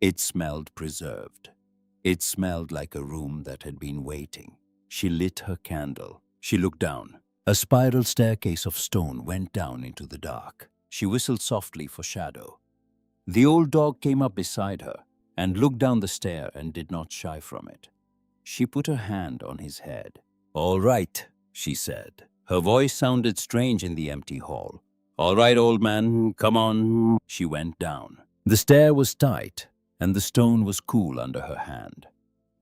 It smelled preserved. It smelled like a room that had been waiting. She lit her candle. She looked down. A spiral staircase of stone went down into the dark. She whistled softly for shadow. The old dog came up beside her and looked down the stair and did not shy from it. She put her hand on his head. "All right," she said. Her voice sounded strange in the empty hall. "All right, old man, come on." She went down. The stair was tight, and the stone was cool under her hand.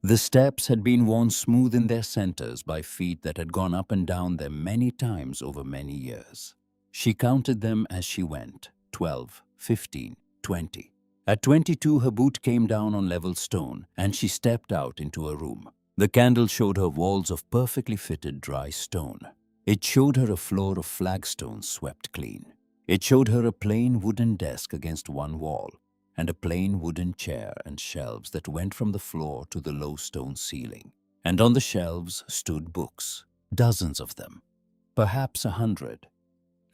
The steps had been worn smooth in their centers by feet that had gone up and down them many times over many years. She counted them as she went: 12, 15, 20. At 22, her boot came down on level stone, and she stepped out into a room. The candle showed her walls of perfectly fitted dry stone. It showed her a floor of flagstones swept clean. It showed her a plain wooden desk against one wall, and a plain wooden chair and shelves that went from the floor to the low stone ceiling. And on the shelves stood books, dozens of them, perhaps 100.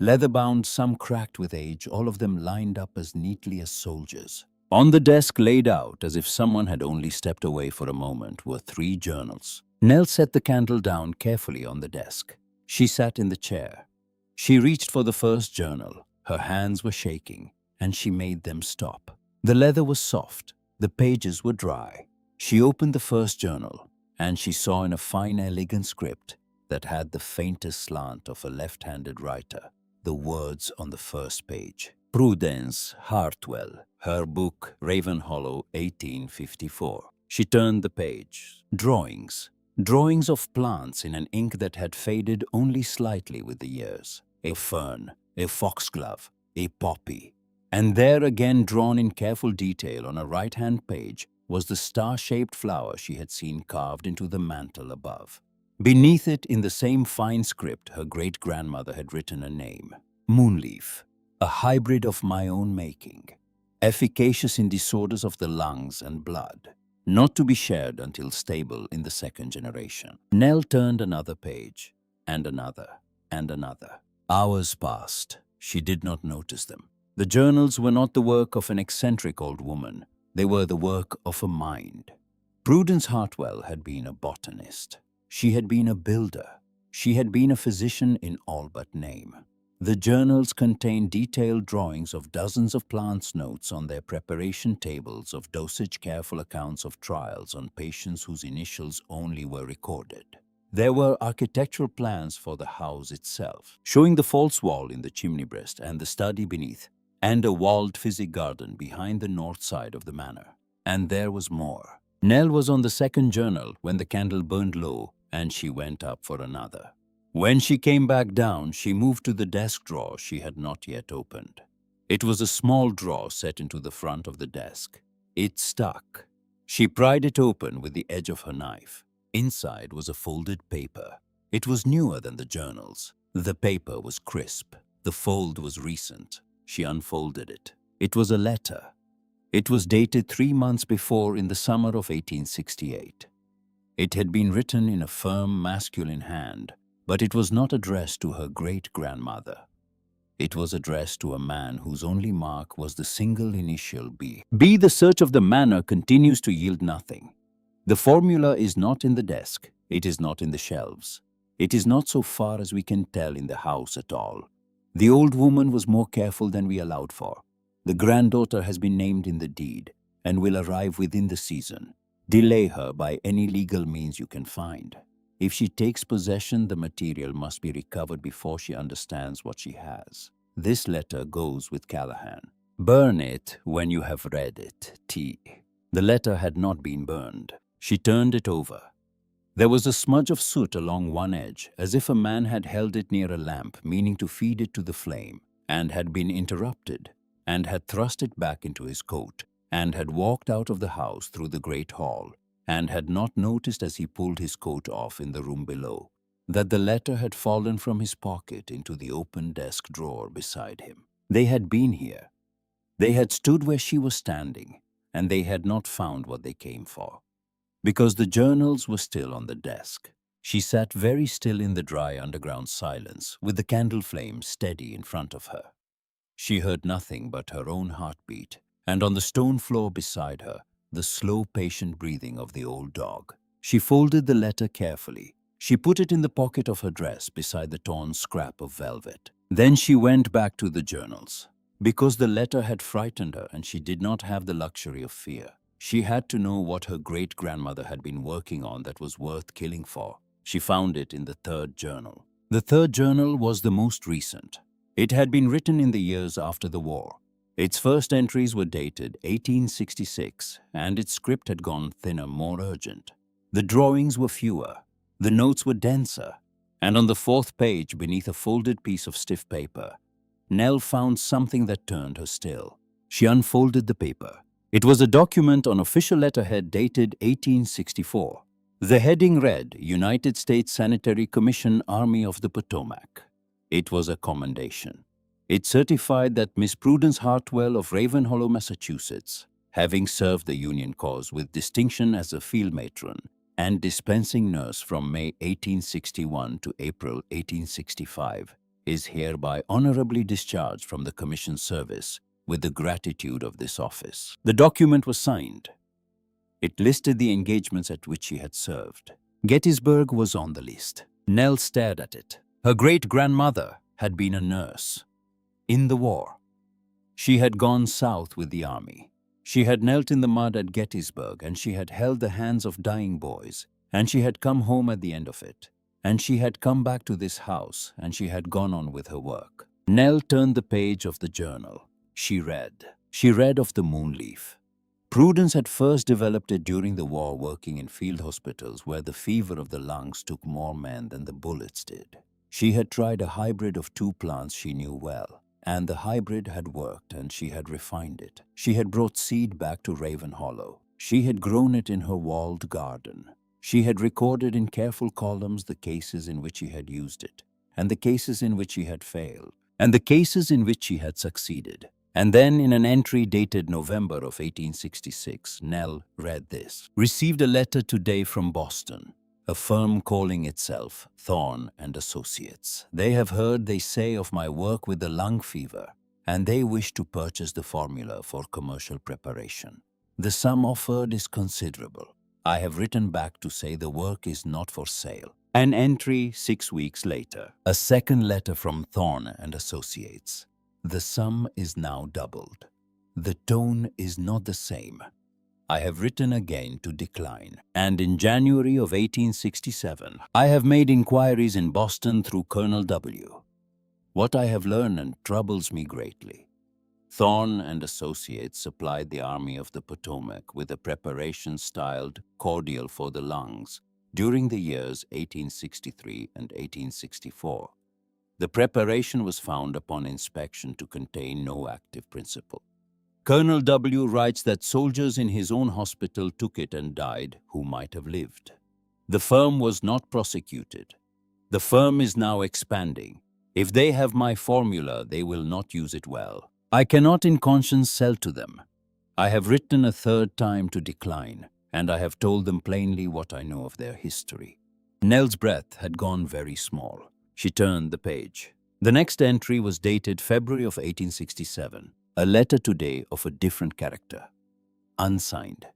Leather-bound, some cracked with age, all of them lined up as neatly as soldiers. On the desk, laid out as if someone had only stepped away for a moment, were 3 journals. Nell set the candle down carefully on the desk. She sat in the chair. She reached for the first journal. Her hands were shaking, and she made them stop. The leather was soft. The pages were dry. She opened the first journal, and she saw in a fine, elegant script that had the faintest slant of a left-handed writer the words on the first page: Prudence, Hartwell, her book Raven Hollow, 1854. She turned the page. Drawings. Drawings of plants in an ink that had faded only slightly with the years. A fern, a foxglove, a poppy. And there again, drawn in careful detail on a right-hand page, was the star-shaped flower she had seen carved into the mantel above. Beneath it, in the same fine script, her great-grandmother had written a name: Moonleaf, a hybrid of my own making, efficacious in disorders of the lungs and blood, not to be shared until stable in the 2nd generation. Nell turned another page, and another, and another. Hours passed. She did not notice them. The journals were not the work of an eccentric old woman. They were the work of a mind. Prudence Hartwell had been a botanist. She had been a builder. She had been a physician in all but name. The journals contained detailed drawings of dozens of plants, notes on their preparation tables of dosage, careful accounts of trials on patients whose initials only were recorded. There were architectural plans for the house itself, showing the false wall in the chimney breast and the study beneath, and a walled physic garden behind the north side of the manor. And there was more. Nell was on the 2nd journal when the candle burned low, and she went up for another. When she came back down, she moved to the desk drawer she had not yet opened. It was a small drawer set into the front of the desk. It stuck. She pried it open with the edge of her knife. Inside was a folded paper. It was newer than the journals. The paper was crisp. The fold was recent. She unfolded it. It was a letter. It was dated 3 months before, in the summer of 1868. It had been written in a firm, masculine hand, but it was not addressed to her great-grandmother. It was addressed to a man whose only mark was the single initial B. B. The search of the manor continues to yield nothing. The formula is not in the desk. It is not in the shelves. It is not, so far as we can tell, in the house at all. The old woman was more careful than we allowed for. The granddaughter has been named in the deed and will arrive within the season. Delay her by any legal means you can find. If she takes possession, the material must be recovered before she understands what she has. This letter goes with Callahan. Burn it when you have read it, T. The letter had not been burned. She turned it over. There was a smudge of soot along one edge, as if a man had held it near a lamp, meaning to feed it to the flame, and had been interrupted, and had thrust it back into his coat, and had walked out of the house through the great hall, and had not noticed as he pulled his coat off in the room below, that the letter had fallen from his pocket into the open desk drawer beside him. They had been here. They had stood where she was standing, and they had not found what they came for. because the journals were still on the desk. She sat very still in the dry underground silence, with the candle flame steady in front of her. She heard nothing but her own heartbeat, and on the stone floor beside her, the slow, patient breathing of the old dog. She folded the letter carefully. She put it in the pocket of her dress beside the torn scrap of velvet. Then she went back to the journals. Because the letter had frightened her and she did not have the luxury of fear. She had to know what her great-grandmother had been working on that was worth killing for. She found it in the third journal. The third journal was the most recent. It had been written in the years after the war. Its first entries were dated 1866, and its script had gone thinner, more urgent. The drawings were fewer, the notes were denser, and on the fourth page, beneath a folded piece of stiff paper, Nell found something that turned her still. She unfolded the paper. It was a document on official letterhead dated 1864. The heading read, United States Sanitary Commission, Army of the Potomac. It was a commendation. It certified that Miss Prudence Hartwell of Raven Hollow, Massachusetts, having served the Union cause with distinction as a field matron and dispensing nurse from May 1861 to April 1865, is hereby honorably discharged from the Commission service with the gratitude of this office. The document was signed. It listed the engagements at which she had served. Gettysburg was on the list. Nell stared at it. Her great-grandmother had been a nurse. In the war, she had gone south with the army. She had knelt in the mud at Gettysburg, and she had held the hands of dying boys, and she had come home at the end of it. And she had come back to this house, and she had gone on with her work. Nell turned the page of the journal. She read. She read of the moonleaf. Prudence had first developed it during the war, working in field hospitals where the fever of the lungs took more men than the bullets did. She had tried a hybrid of two plants she knew well, and the hybrid had worked, and she had refined it. She had brought seed back to Raven Hollow. She had grown it in her walled garden. She had recorded in careful columns the cases in which she had used it, and the cases in which she had failed, and the cases in which she had succeeded. And then, in an entry dated November of 1866, Nell read this. Received a letter today from Boston, a firm calling itself Thorne and Associates. They have heard, they say, of my work with the lung fever, and they wish to purchase the formula for commercial preparation. The sum offered is considerable. I have written back to say the work is not for sale. An entry 6 weeks later. A second letter from Thorne and Associates. The sum is now doubled. The tone is not the same. I have written again to decline, and in January of 1867, I have made inquiries in Boston through Colonel W. What I have learned troubles me greatly. Thorne and Associates supplied the Army of the Potomac with a preparation styled cordial for the lungs during the years 1863 and 1864. The preparation was found upon inspection to contain no active principle. Colonel W. writes that soldiers in his own hospital took it and died who might have lived. The firm was not prosecuted. The firm is now expanding. If they have my formula, they will not use it well. I cannot in conscience sell to them. I have written a third time to decline, and I have told them plainly what I know of their history. Nell's breath had gone very small. She turned the page. The next entry was dated February of 1867. A letter today of a different character. Unsigned.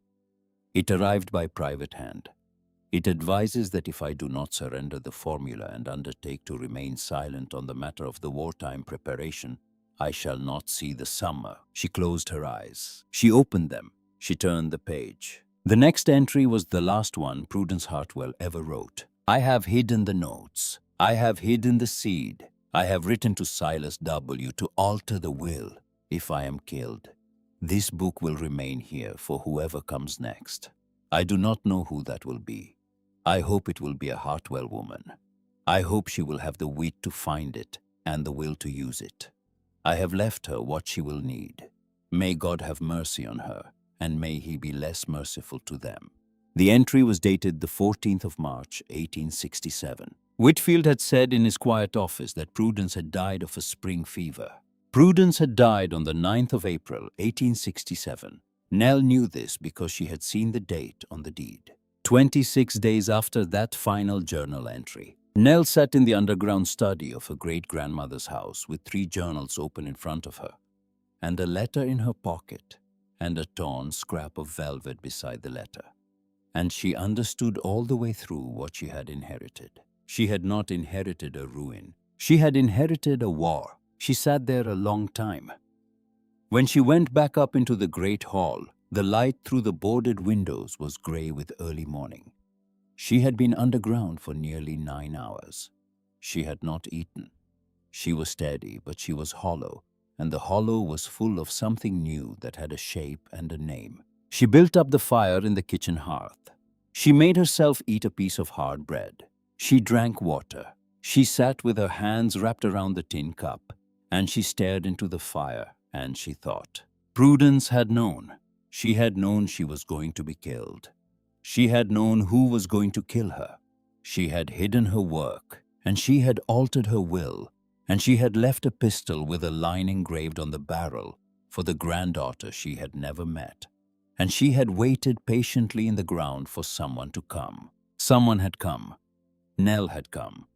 It arrived by private hand. It advises that if I do not surrender the formula and undertake to remain silent on the matter of the wartime preparation, I shall not see the summer. She closed her eyes. She opened them. She turned the page. The next entry was the last one Prudence Hartwell ever wrote. I have hidden the notes. I have hidden the seed. I have written to Silas W. to alter the will. If I am killed, this book will remain here for whoever comes next. I do not know who that will be. I hope it will be a Hartwell woman. I hope she will have the wit to find it and the will to use it. I have left her what she will need. May God have mercy on her, and may he be less merciful to them. The entry was dated the 14th of March, 1867. Whitfield had said in his quiet office that Prudence had died of a spring fever. Prudence had died on the 9th of April, 1867. Nell knew this because she had seen the date on the deed. 26 days after that final journal entry, Nell sat in the underground study of her great-grandmother's house with 3 journals open in front of her, and a letter in her pocket, and a torn scrap of velvet beside the letter. And she understood all the way through what she had inherited. She had not inherited a ruin. She had inherited a war. She sat there a long time. When she went back up into the great hall, the light through the boarded windows was grey with early morning. She had been underground for nearly 9 hours. She had not eaten. She was steady, but she was hollow, and the hollow was full of something new that had a shape and a name. She built up the fire in the kitchen hearth. She made herself eat a piece of hard bread. She drank water. She sat with her hands wrapped around the tin cup, and she stared into the fire, and she thought. Prudence had known. She had known she was going to be killed. She had known who was going to kill her. She had hidden her work, and she had altered her will, and she had left a pistol with a line engraved on the barrel for the granddaughter she had never met. And she had waited patiently in the ground for someone to come. Someone had come. Nell had come.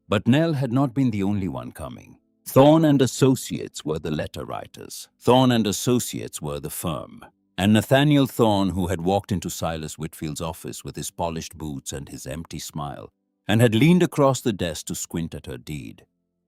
But Nell had not been the only one coming. Thorne and Associates were the letter writers. Thorne and Associates were the firm. And Nathaniel Thorne, who had walked into Silas Whitfield's office with his polished boots and his empty smile, and had leaned across the desk to squint at her deed,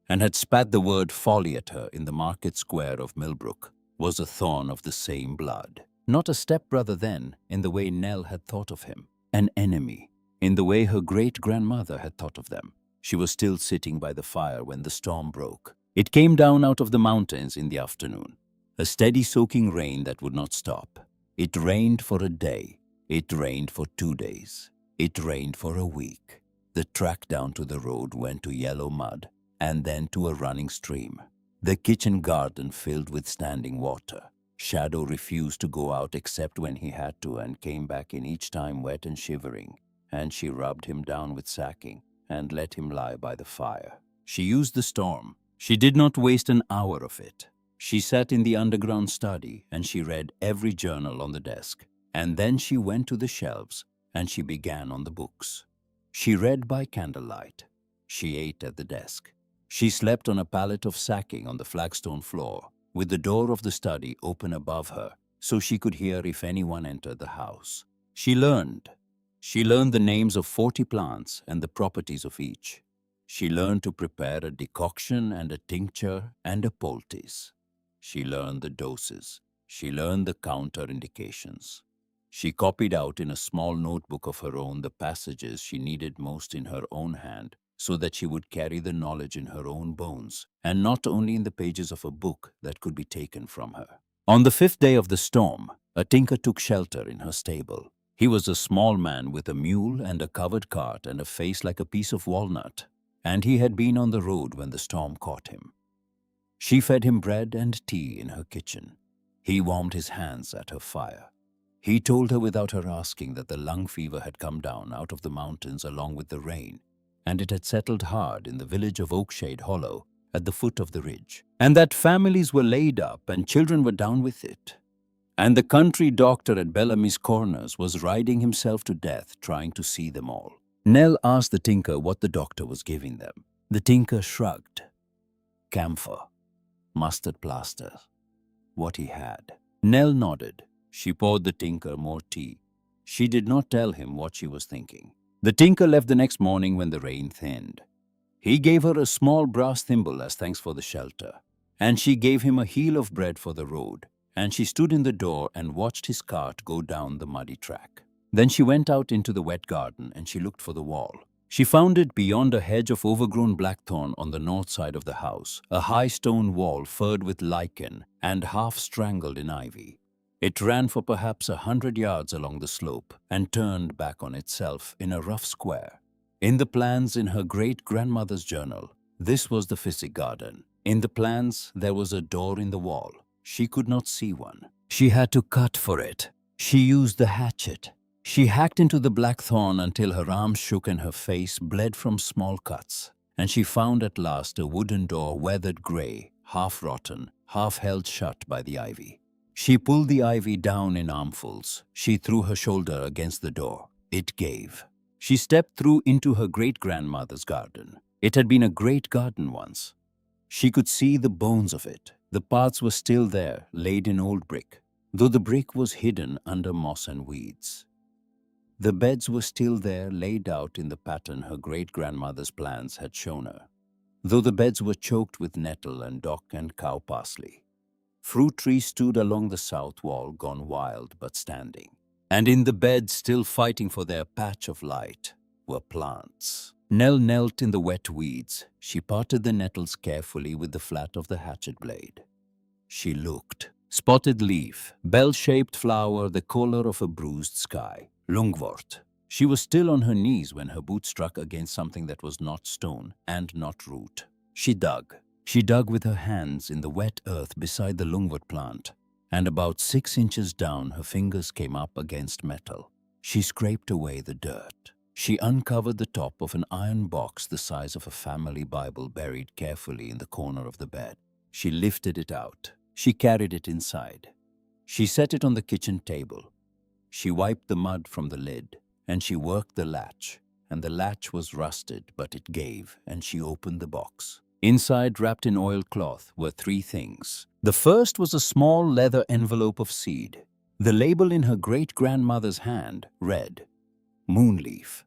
and had spat the word folly at her in the market square of Milbrook, was a Thorne of the same blood. Not a stepbrother then, in the way Nell had thought of him. An enemy, in the way her great-grandmother had thought of them. She was still sitting by the fire when the storm broke. It came down out of the mountains in the afternoon. A steady soaking rain that would not stop. It rained for a day. It rained for 2 days. It rained for a week. The track down to the road went to yellow mud, and then to a running stream. The kitchen garden filled with standing water. Shadow refused to go out except when he had to, and came back in each time wet and shivering, and she rubbed him down with sacking and let him lie by the fire. She used the storm. She did not waste an hour of it. She sat in the underground study and she read every journal on the desk, and then she went to the shelves and she began on the books. She read by candlelight. She ate at the desk. She slept on a pallet of sacking on the flagstone floor, with the door of the study open above her so she could hear if anyone entered the house. She learned. She learned the names of 40 plants and the properties of each. She learned to prepare a decoction and a tincture and a poultice. She learned the doses. She learned the counter-indications. She copied out in a small notebook of her own the passages she needed most in her own hand, so that she would carry the knowledge in her own bones, and not only in the pages of a book that could be taken from her. On the 5th day of the storm, a tinker took shelter in her stable. He was a small man with a mule and a covered cart and a face like a piece of walnut, and he had been on the road when the storm caught him. She fed him bread and tea in her kitchen. He warmed his hands at her fire. He told her without her asking that the lung fever had come down out of the mountains along with the rain, and it had settled hard in the village of Oakshade Hollow at the foot of the ridge, and that families were laid up and children were down with it. And the country doctor at Bellamy's Corners was riding himself to death trying to see them all. Nell asked the tinker what the doctor was giving them. The tinker shrugged. Camphor. Mustard plaster. What he had. Nell nodded. She poured the tinker more tea. She did not tell him what she was thinking. The tinker left the next morning when the rain thinned. He gave her a small brass thimble as thanks for the shelter, and she gave him a heel of bread for the road, and she stood in the door and watched his cart go down the muddy track. Then she went out into the wet garden and she looked for the wall. She found it beyond a hedge of overgrown blackthorn on the north side of the house, a high stone wall furred with lichen and half strangled in ivy. It ran for perhaps 100 yards along the slope and turned back on itself in a rough square. In the plans in her great-grandmother's journal, this was the physic garden. In the plans, there was a door in the wall. She could not see one. She had to cut for it. She used the hatchet. She hacked into the blackthorn until her arms shook and her face bled from small cuts, and she found at last a wooden door weathered grey, half rotten, half held shut by the ivy. She pulled the ivy down in armfuls. She threw her shoulder against the door. It gave. She stepped through into her great-grandmother's garden. It had been a great garden once. She could see the bones of it. The paths were still there, laid in old brick, though the brick was hidden under moss and weeds. The beds were still there, laid out in the pattern her great-grandmother's plans had shown her, though the beds were choked with nettle and dock and cow parsley. Fruit trees stood along the south wall, gone wild but standing. And in the beds, still fighting for their patch of light, were plants. Nell knelt in the wet weeds. She parted the nettles carefully with the flat of the hatchet blade. She looked. Spotted leaf, bell-shaped flower, the color of a bruised sky. Lungwort. She was still on her knees when her boot struck against something that was not stone and not root. She dug. She dug with her hands in the wet earth beside the lungwort plant, and about 6 inches down her fingers came up against metal. She scraped away the dirt. She uncovered the top of an iron box the size of a family Bible buried carefully in the corner of the bed. She lifted it out. She carried it inside. She set it on the kitchen table. She wiped the mud from the lid, and she worked the latch, and the latch was rusted, but it gave, and she opened the box. Inside, wrapped in oilcloth, were 3 things. The first was a small leather envelope of seed. The label in her great-grandmother's hand read, Moonleaf,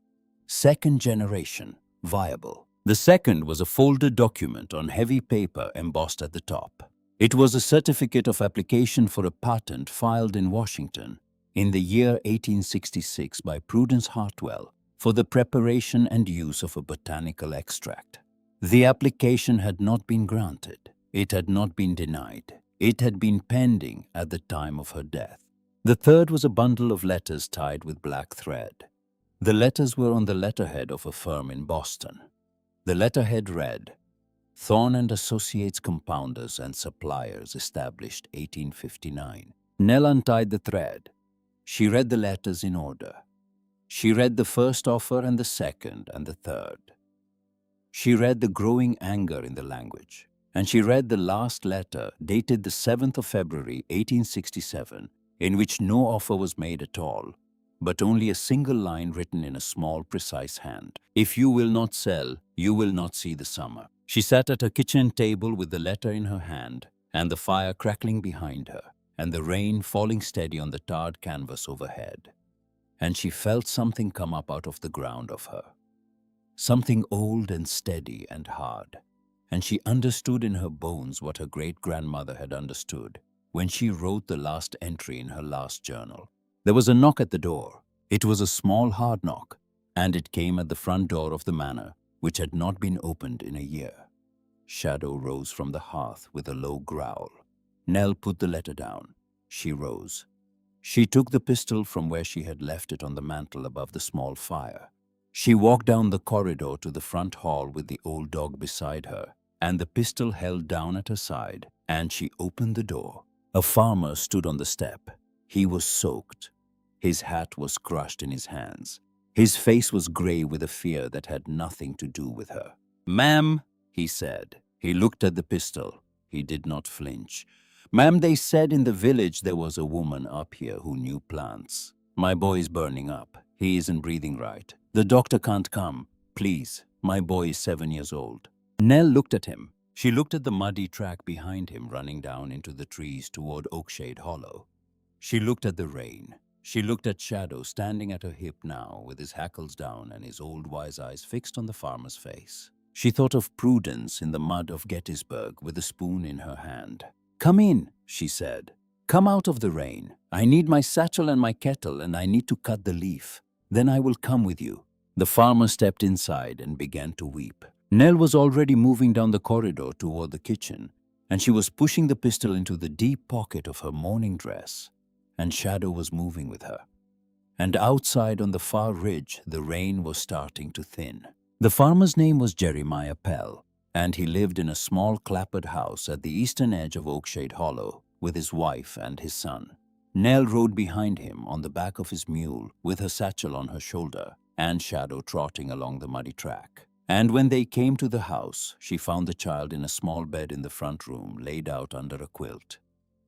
2nd generation, viable. The second was a folded document on heavy paper embossed at the top. It was a certificate of application for a patent filed in Washington in the year 1866 by Prudence Hartwell for the preparation and use of a botanical extract. The application had not been granted. It had not been denied. It had been pending at the time of her death. The third was a bundle of letters tied with black thread. The letters were on the letterhead of a firm in Boston. The letterhead read, Thorne and Associates Compounders and Suppliers, established 1859. Nell untied the thread. She read the letters in order. She read the first offer and the second and the third. She read the growing anger in the language, and she read the last letter dated the 7th of February, 1867, in which no offer was made at all, but only a single line written in a small, precise hand. If you will not sell, you will not see the summer. She sat at her kitchen table with the letter in her hand, and the fire crackling behind her, and the rain falling steady on the tarred canvas overhead. And she felt something come up out of the ground of her. Something old and steady and hard, and she understood in her bones what her great-grandmother had understood when she wrote the last entry in her last journal. There was a knock at the door. It was a small, hard knock, and it came at the front door of the manor, which had not been opened in a year. Shadow rose from the hearth with a low growl. Nell put the letter down. She rose. She took the pistol from where she had left it on the mantel above the small fire. She walked down the corridor to the front hall with the old dog beside her, and the pistol held down at her side, and she opened the door. A farmer stood on the step. He was soaked. His hat was crushed in his hands. His face was gray with a fear that had nothing to do with her. "Ma'am," he said. He looked at the pistol. He did not flinch. "Ma'am, they said in the village there was a woman up here who knew plants. My boy is burning up. He isn't breathing right. The doctor can't come. Please, my boy is 7 years old." Nell looked at him. She looked at the muddy track behind him running down into the trees toward Oakshade Hollow. She looked at the rain. She looked at Shadow standing at her hip now with his hackles down and his old wise eyes fixed on the farmer's face. She thought of Prudence in the mud of Gettysburg with a spoon in her hand. "Come in," she said. "Come out of the rain. I need my satchel and my kettle, and I need to cut the leaf. Then I will come with you." The farmer stepped inside and began to weep. Nell was already moving down the corridor toward the kitchen, and she was pushing the pistol into the deep pocket of her morning dress, and Shadow was moving with her. And outside on the far ridge, the rain was starting to thin. The farmer's name was Jeremiah Pell, and he lived in a small clapboard house at the eastern edge of Oakshade Hollow with his wife and his son. Nell rode behind him on the back of his mule with her satchel on her shoulder and Shadow trotting along the muddy track. And when they came to the house, she found the child in a small bed in the front room, laid out under a quilt.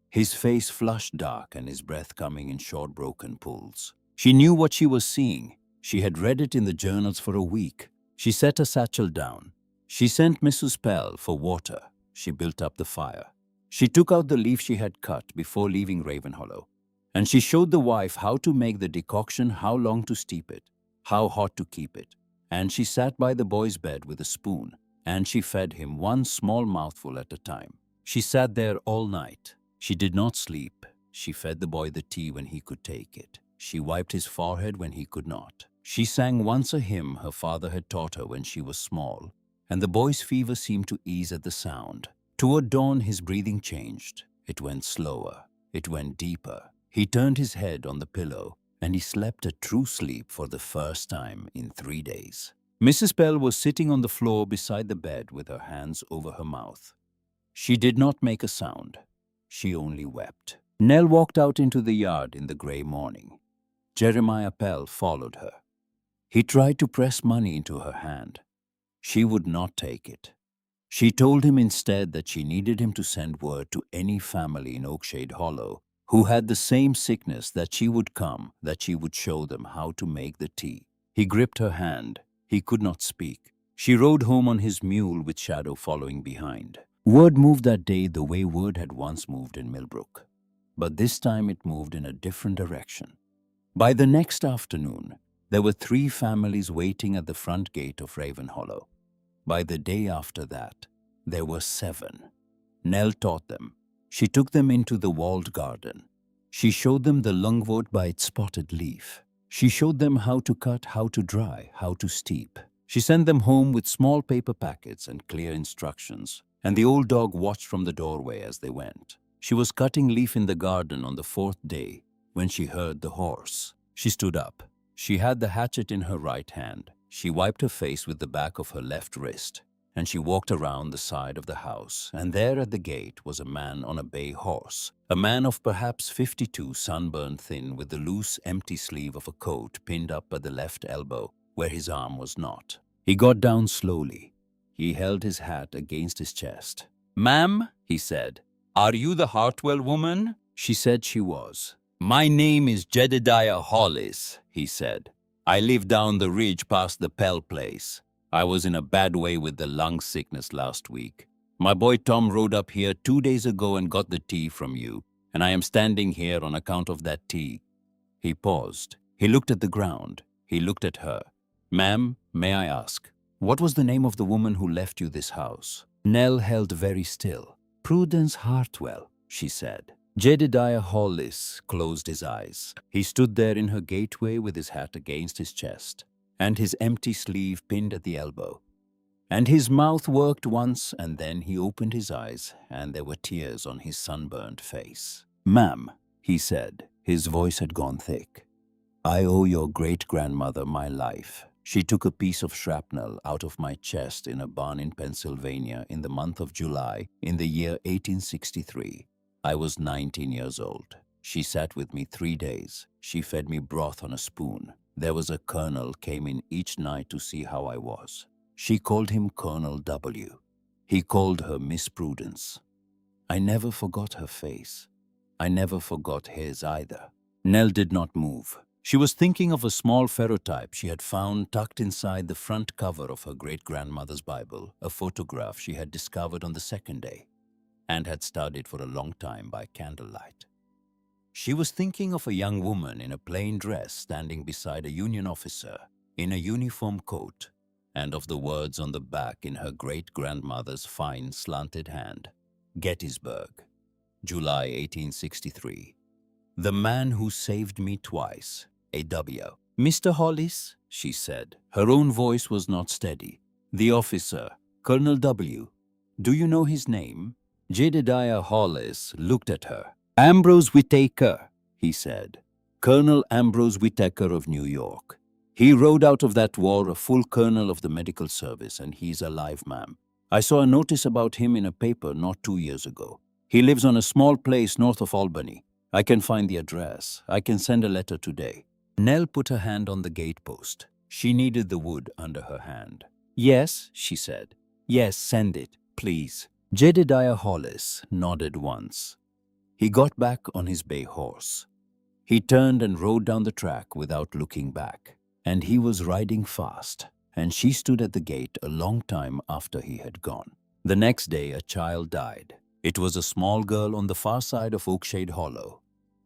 His face flushed dark and his breath coming in short broken pulls. She knew what she was seeing. She had read it in the journals for a week. She set her satchel down. She sent Mrs. Pell for water. She built up the fire. She took out the leaf she had cut before leaving Raven Hollow, and she showed the wife how to make the decoction, how long to steep it, how hot to keep it. And she sat by the boy's bed with a spoon, and she fed him one small mouthful at a time. She sat there all night. She did not sleep. She fed the boy the tea when he could take it. She wiped his forehead when he could not. She sang once a hymn her father had taught her when she was small, and the boy's fever seemed to ease at the sound. Toward dawn, his breathing changed. It went slower. It went deeper. He turned his head on the pillow, and he slept a true sleep for the first time in 3 days. Mrs. Pell was sitting on the floor beside the bed with her hands over her mouth. She did not make a sound. She only wept. Nell walked out into the yard in the grey morning. Jeremiah Pell followed her. He tried to press money into her hand. She would not take it. She told him instead that she needed him to send word to any family in Oakshade Hollow who had the same sickness, that she would come, that she would show them how to make the tea. He gripped her hand. He could not speak. She rode home on his mule with Shadow following behind. Word moved that day the way word had once moved in Milbrook, but this time it moved in a different direction. By the next afternoon, there were 3 families waiting at the front gate of Raven Hollow. By the day after that, there were 7. Nell taught them. She took them into the walled garden. She showed them the lungwort by its spotted leaf. She showed them how to cut, how to dry, how to steep. She sent them home with small paper packets and clear instructions, and the old dog watched from the doorway as they went. She was cutting leaf in the garden on the 4th day when she heard the horse. She stood up. She had the hatchet in her right hand. She wiped her face with the back of her left wrist, and she walked around the side of the house, and there at the gate was a man on a bay horse, a man of perhaps 52, sunburned thin, with the loose, empty sleeve of a coat pinned up at the left elbow where his arm was not. He got down slowly. He held his hat against his chest. "Ma'am," he said, "are you the Hartwell woman?" She said she was. "My name is Jedediah Hollis," he said. "I live down the ridge past the Pell place. I was in a bad way with the lung sickness last week. My boy Tom rode up here 2 days ago and got the tea from you, and I am standing here on account of that tea." He paused. He looked at the ground. He looked at her. "Ma'am, may I ask, what was the name of the woman who left you this house?" Nell held very still. "Prudence Hartwell," she said. Jedediah Hollis closed his eyes. He stood there in her gateway with his hat against his chest, and his empty sleeve pinned at the elbow. And his mouth worked once, and then he opened his eyes, and there were tears on his sunburned face. "Ma'am," he said, his voice had gone thick, "I owe your great-grandmother my life. She took a piece of shrapnel out of my chest in a barn in Pennsylvania in the month of July in the year 1863. I was 19 years old. She sat with me 3 days. She fed me broth on a spoon. There was a colonel came in each night to see how I was. She called him Colonel W. He called her Miss Prudence. I never forgot her face. I never forgot his either." Nell did not move. She was thinking of a small ferrotype she had found tucked inside the front cover of her great-grandmother's Bible, a photograph she had discovered on the 2nd day and had studied for a long time by candlelight. She was thinking of a young woman in a plain dress standing beside a Union officer in a uniform coat, and of the words on the back in her great-grandmother's fine slanted hand. Gettysburg, July 1863. "The man who saved me twice, A.W. "Mr. Hollis," she said. Her own voice was not steady. "The officer, Colonel W. Do you know his name?" Jedediah Hollis looked at her. "Ambrose Whitaker," he said. "Colonel Ambrose Whitaker of New York. He rode out of that war a full colonel of the medical service, and he's alive, ma'am. I saw a notice about him in a paper not 2 years ago. He lives on a small place north of Albany. I can find the address. I can send a letter today." Nell put her hand on the gatepost. She kneaded the wood under her hand. "Yes," she said. "Yes, send it, please." Jedediah Hollis nodded once. He got back on his bay horse. He turned and rode down the track without looking back. and he was riding fast, and she stood at the gate a long time after he had gone. The next day a child died. It was a small girl on the far side of Oakshade Hollow.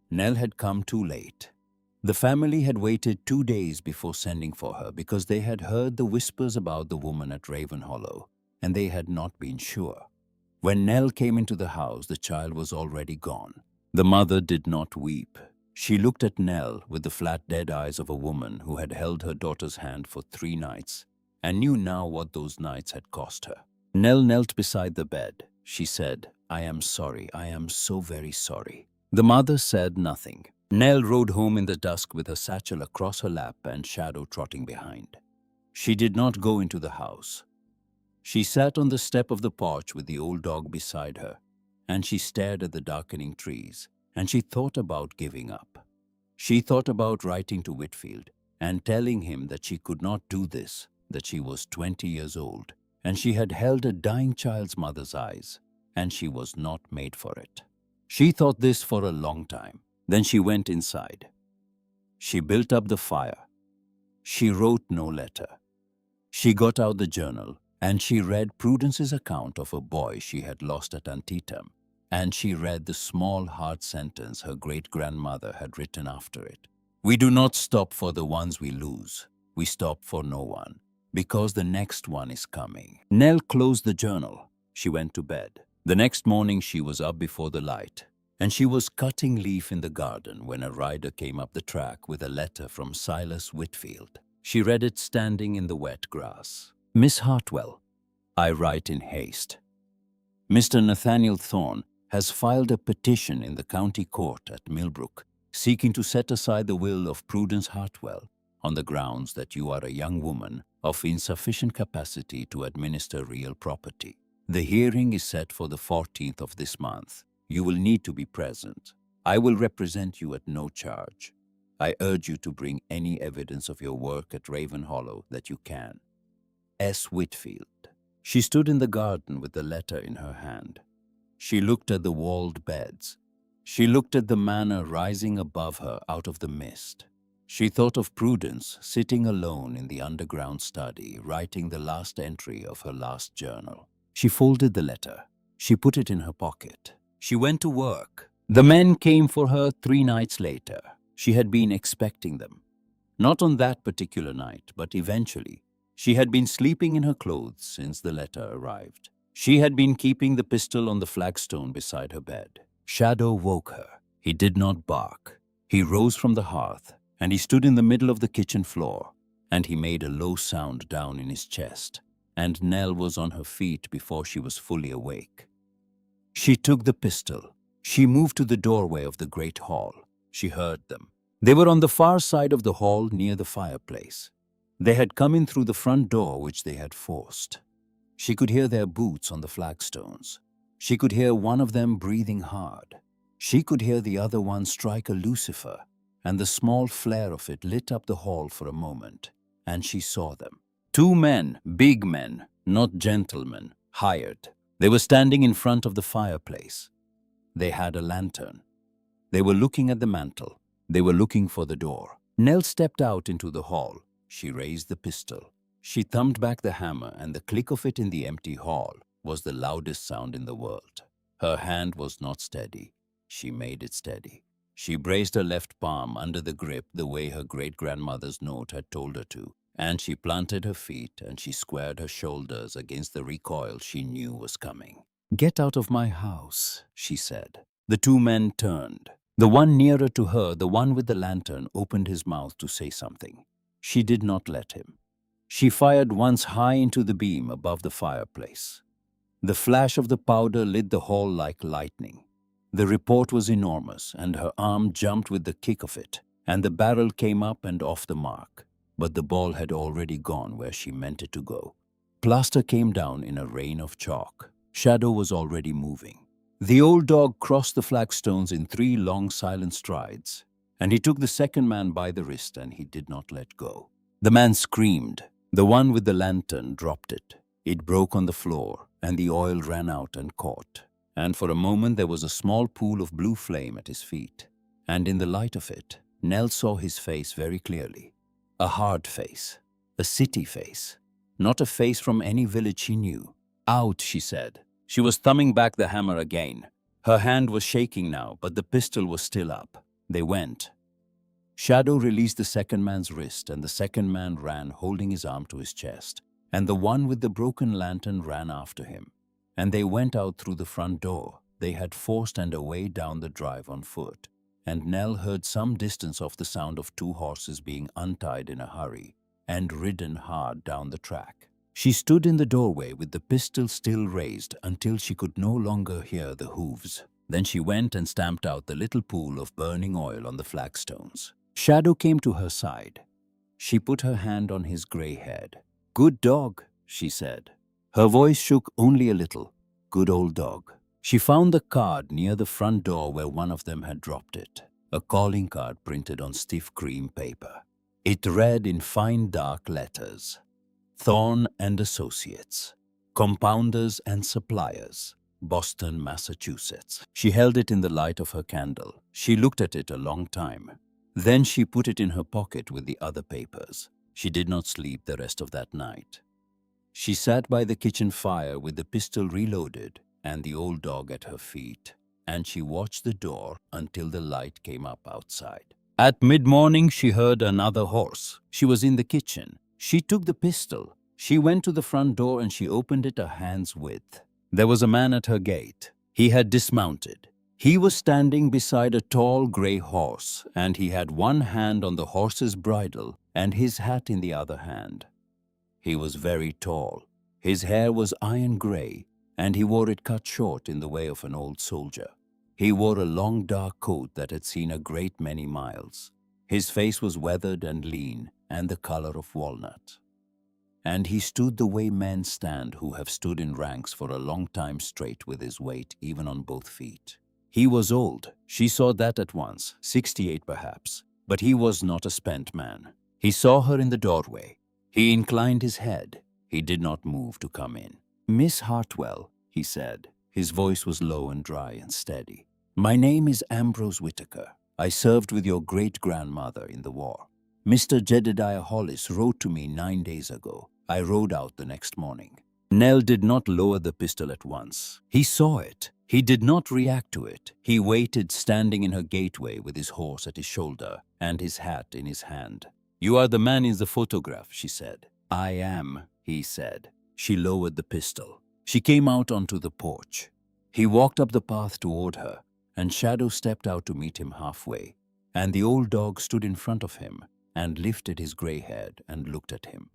Nell had come too late. The family had waited 2 days before sending for her because they had heard the whispers about the woman at Raven Hollow, and they had not been sure. When Nell came into the house, the child was already gone. The mother did not weep. She looked at Nell with the flat, dead eyes of a woman who had held her daughter's hand for 3 nights and knew now what those nights had cost her. Nell knelt beside the bed. She said, "I am sorry. I am so very sorry." The mother said nothing. Nell rode home in the dusk with her satchel across her lap and Shadow trotting behind. She did not go into the house. She sat on the step of the porch with the old dog beside her, and she stared at the darkening trees, and she thought about giving up. She thought about writing to Whitfield and telling him that she could not do this, that she was 20 years old, and she had held a dying child's mother's eyes, and she was not made for it. She thought this for a long time. Then she went inside. She built up the fire. She wrote no letter. She got out the journal, and she read Prudence's account of a boy she had lost at Antietam, and she read the small hard sentence her great-grandmother had written after it. "We do not stop for the ones we lose. We stop for no one, because the next one is coming." Nell closed the journal. She went to bed. The next morning she was up before the light, and she was cutting leaf in the garden when a rider came up the track with a letter from Silas Whitfield. She read it standing in the wet grass. "Miss Hartwell, I write in haste. Mr. Nathaniel Thorne has filed a petition in the county court at Milbrook seeking to set aside the will of Prudence Hartwell on the grounds that you are a young woman of insufficient capacity to administer real property. The hearing is set for the 14th of this month. You will need to be present. I will represent you at no charge. I urge you to bring any evidence of your work at Raven Hollow that you can. S. Whitfield." She stood in the garden with the letter in her hand. She looked at the walled beds. She looked at the manor rising above her out of the mist. She thought of Prudence sitting alone in the underground study, writing the last entry of her last journal. She folded the letter. She put it in her pocket. She went to work. The men came for her 3 nights later. She had been expecting them. Not on that particular night, but eventually. She had been sleeping in her clothes since the letter arrived. She had been keeping the pistol on the flagstone beside her bed. Shadow woke her. He did not bark. He rose from the hearth, and he stood in the middle of the kitchen floor, and he made a low sound down in his chest, and Nell was on her feet before she was fully awake. She took the pistol. She moved to the doorway of the great hall. She heard them. They were on the far side of the hall near the fireplace. They had come in through the front door which they had forced. She could hear their boots on the flagstones. She could hear one of them breathing hard. She could hear the other one strike a lucifer, and the small flare of it lit up the hall for a moment, and she saw them. 2 men, big men, not gentlemen, hired. They were standing in front of the fireplace. They had a lantern. They were looking at the mantel. They were looking for the door. Nell stepped out into the hall. She raised the pistol. She thumbed back the hammer, and the click of it in the empty hall was the loudest sound in the world. Her hand was not steady. She made it steady. She braced her left palm under the grip the way her great-grandmother's note had told her to, and she planted her feet and she squared her shoulders against the recoil she knew was coming. "Get out of my house," she said. The 2 men turned. The one nearer to her, the one with the lantern, opened his mouth to say something. She did not let him. She fired once high into the beam above the fireplace. The flash of the powder lit the hall like lightning. The report was enormous, and her arm jumped with the kick of it, and the barrel came up and off the mark. But the ball had already gone where she meant it to go. Plaster came down in a rain of chalk. Shadow was already moving. The old dog crossed the flagstones in 3 long silent strides, and he took the second man by the wrist, and he did not let go. The man screamed. The one with the lantern dropped it. It broke on the floor, and the oil ran out and caught. And for a moment there was a small pool of blue flame at his feet. And in the light of it, Nell saw his face very clearly. A hard face. A city face. Not a face from any village she knew. Out, she said. She was thumbing back the hammer again. Her hand was shaking now, but the pistol was still up. They went. Shadow released the second man's wrist, and the second man ran, holding his arm to his chest. And the one with the broken lantern ran after him. And they went out through the front door. They had forced and away down the drive on foot. And Nell heard some distance off the sound of two horses being untied in a hurry and ridden hard down the track. She stood in the doorway with the pistol still raised until she could no longer hear the hooves. Then she went and stamped out the little pool of burning oil on the flagstones. Shadow came to her side. She put her hand on his grey head. "Good dog," she said. Her voice shook only a little. "Good old dog." She found the card near the front door where one of them had dropped it. A calling card printed on stiff cream paper. It read in fine dark letters, "Thorne and Associates, Compounders and Suppliers, Boston, Massachusetts." She held it in the light of her candle. She looked at it a long time. Then she put it in her pocket with the other papers. She did not sleep the rest of that night. She sat by the kitchen fire with the pistol reloaded and the old dog at her feet, and she watched the door until the light came up outside. At mid-morning, she heard another horse. She was in the kitchen. She took the pistol. She went to the front door and she opened it a hand's width. There was a man at her gate. He had dismounted. He was standing beside a tall grey horse, and he had one hand on the horse's bridle and his hat in the other hand. He was very tall. His hair was iron grey, and he wore it cut short in the way of an old soldier. He wore a long dark coat that had seen a great many miles. His face was weathered and lean, and the color of walnut. And he stood the way men stand who have stood in ranks for a long time straight with his weight even on both feet. He was old. She saw that at once, 68 perhaps, but he was not a spent man. He saw her in the doorway. He inclined his head. He did not move to come in. "Miss Hartwell," he said. His voice was low and dry and steady. "My name is Ambrose Whitaker. I served with your great-grandmother in the war. Mr. Jedediah Hollis wrote to me 9 days ago. I rode out the next morning." Nell did not lower the pistol at once. He saw it. He did not react to it. He waited, standing in her gateway with his horse at his shoulder and his hat in his hand. "You are the man in the photograph," she said. "I am," he said. She lowered the pistol. She came out onto the porch. He walked up the path toward her, and Shadow stepped out to meet him halfway, and the old dog stood in front of him and lifted his grey head and looked at him.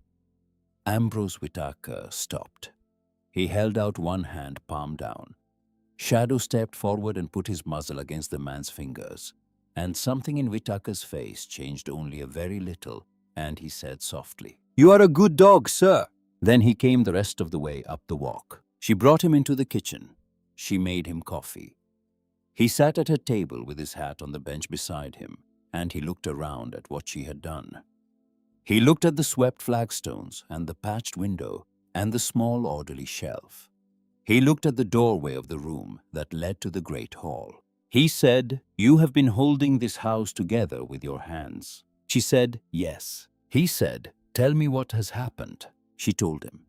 Ambrose Whitaker stopped. He held out one hand, palm down. Shadow stepped forward and put his muzzle against the man's fingers, and something in Whitaker's face changed only a very little, and he said softly, "You are a good dog, sir." Then he came the rest of the way up the walk. She brought him into the kitchen. She made him coffee. He sat at her table with his hat on the bench beside him, and he looked around at what she had done. He looked at the swept flagstones and the patched window and the small orderly shelf. He looked at the doorway of the room that led to the great hall. He said, "You have been holding this house together with your hands." She said, "Yes." He said, "Tell me what has happened." She told him.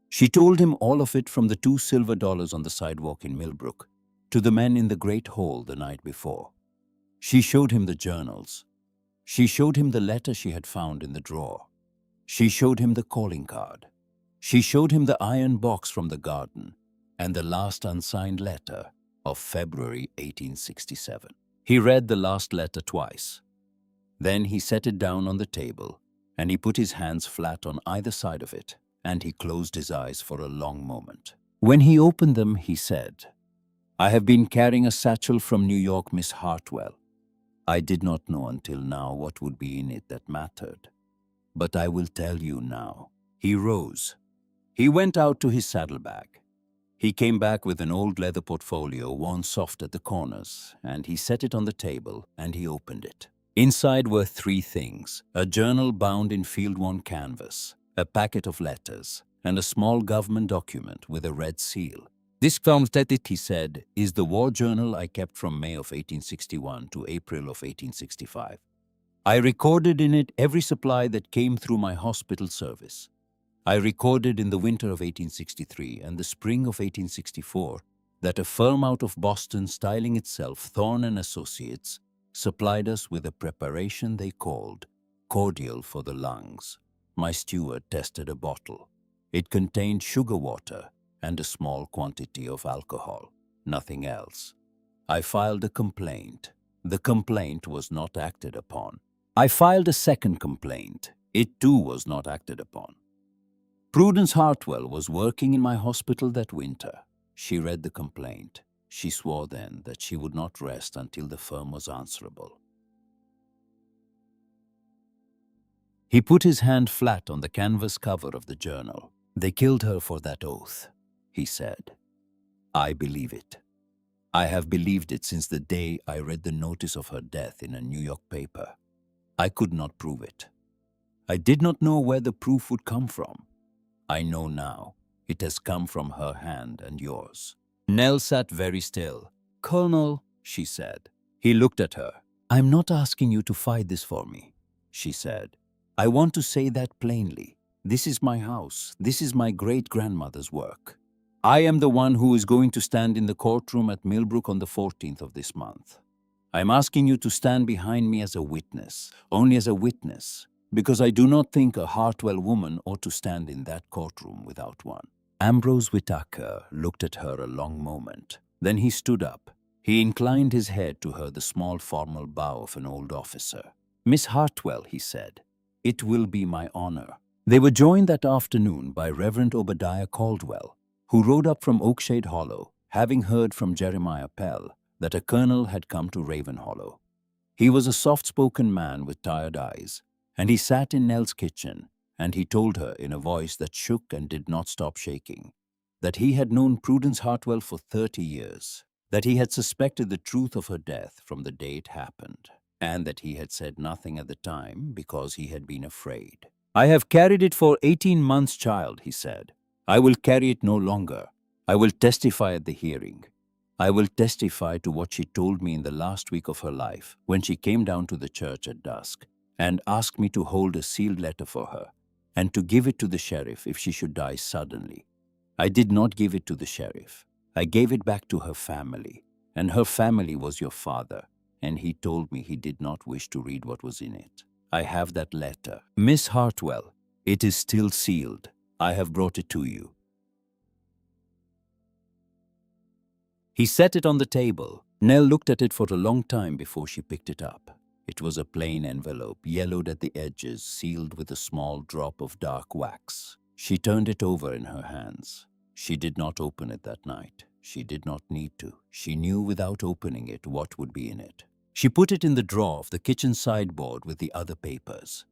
She told him all of it, from the $2 silver on the sidewalk in Milbrook to the men in the great hall the night before. She showed him the journals. She showed him the letter she had found in the drawer. She showed him the calling card. She showed him the iron box from the garden and the last unsigned letter of February 1867. He read the last letter twice. Then he set it down on the table, and he put his hands flat on either side of it, and he closed his eyes for a long moment. When he opened them, he said, "I have been carrying a satchel from New York, Miss Hartwell. I did not know until now what would be in it that mattered. But I will tell you now." He rose. He went out to his saddlebag. He came back with an old leather portfolio worn soft at the corners, and he set it on the table, and he opened it. Inside were 3 things: a journal bound in field-worn canvas, a packet of letters, and a small government document with a red seal. "This forms that it," he said, "is the war journal I kept from May of 1861 to April of 1865. I recorded in it every supply that came through my hospital service. I recorded in the winter of 1863 and the spring of 1864 that a firm out of Boston styling itself Thorne and Associates supplied us with a preparation they called cordial for the lungs. My steward tested a bottle. It contained sugar water and a small quantity of alcohol, nothing else. I filed a complaint. The complaint was not acted upon. I filed a second complaint. It too was not acted upon. Prudence Hartwell was working in my hospital that winter. She read the complaint. She swore then that she would not rest until the firm was answerable. He put his hand flat on the canvas cover of the journal. They killed her for that oath, he said. I believe it. I have believed it since the day I read the notice of her death in a New York paper. I could not prove it. I did not know where the proof would come from. I know now. It has come from her hand and yours. Nell sat very still. Colonel, she said. He looked at her. I'm not asking you to fight this for me, she said. I want to say that plainly. This is my house. This is my great-grandmother's work. I am the one who is going to stand in the courtroom at Milbrook on the 14th of this month. I'm asking you to stand behind me as a witness, only as a witness, because I do not think a Hartwell woman ought to stand in that courtroom without one. Ambrose Whitaker looked at her a long moment. Then he stood up. He inclined his head to her the small formal bow of an old officer. Miss Hartwell, he said, it will be my honor. They were joined that afternoon by Reverend Obadiah Caldwell, who rode up from Oakshade Hollow, having heard from Jeremiah Pell that a colonel had come to Raven Hollow. He was a soft-spoken man with tired eyes, and he sat in Nell's kitchen, and he told her in a voice that shook and did not stop shaking, that he had known Prudence Hartwell for 30 years, that he had suspected the truth of her death from the day it happened, and that he had said nothing at the time because he had been afraid. I have carried it for 18 months, child, he said. I will carry it no longer. I will testify at the hearing. I will testify to what she told me in the last week of her life when she came down to the church at dusk and asked me to hold a sealed letter for her and to give it to the sheriff if she should die suddenly. I did not give it to the sheriff. I gave it back to her family, and her family was your father, and he told me he did not wish to read what was in it. I have that letter. Miss Hartwell, it is still sealed. I have brought it to you. He set it on the table. Nell looked at it for a long time before she picked it up. It was a plain envelope, yellowed at the edges, sealed with a small drop of dark wax. She turned it over in her hands. She did not open it that night. She did not need to. She knew without opening it what would be in it. She put it in the drawer of the kitchen sideboard with the other papers.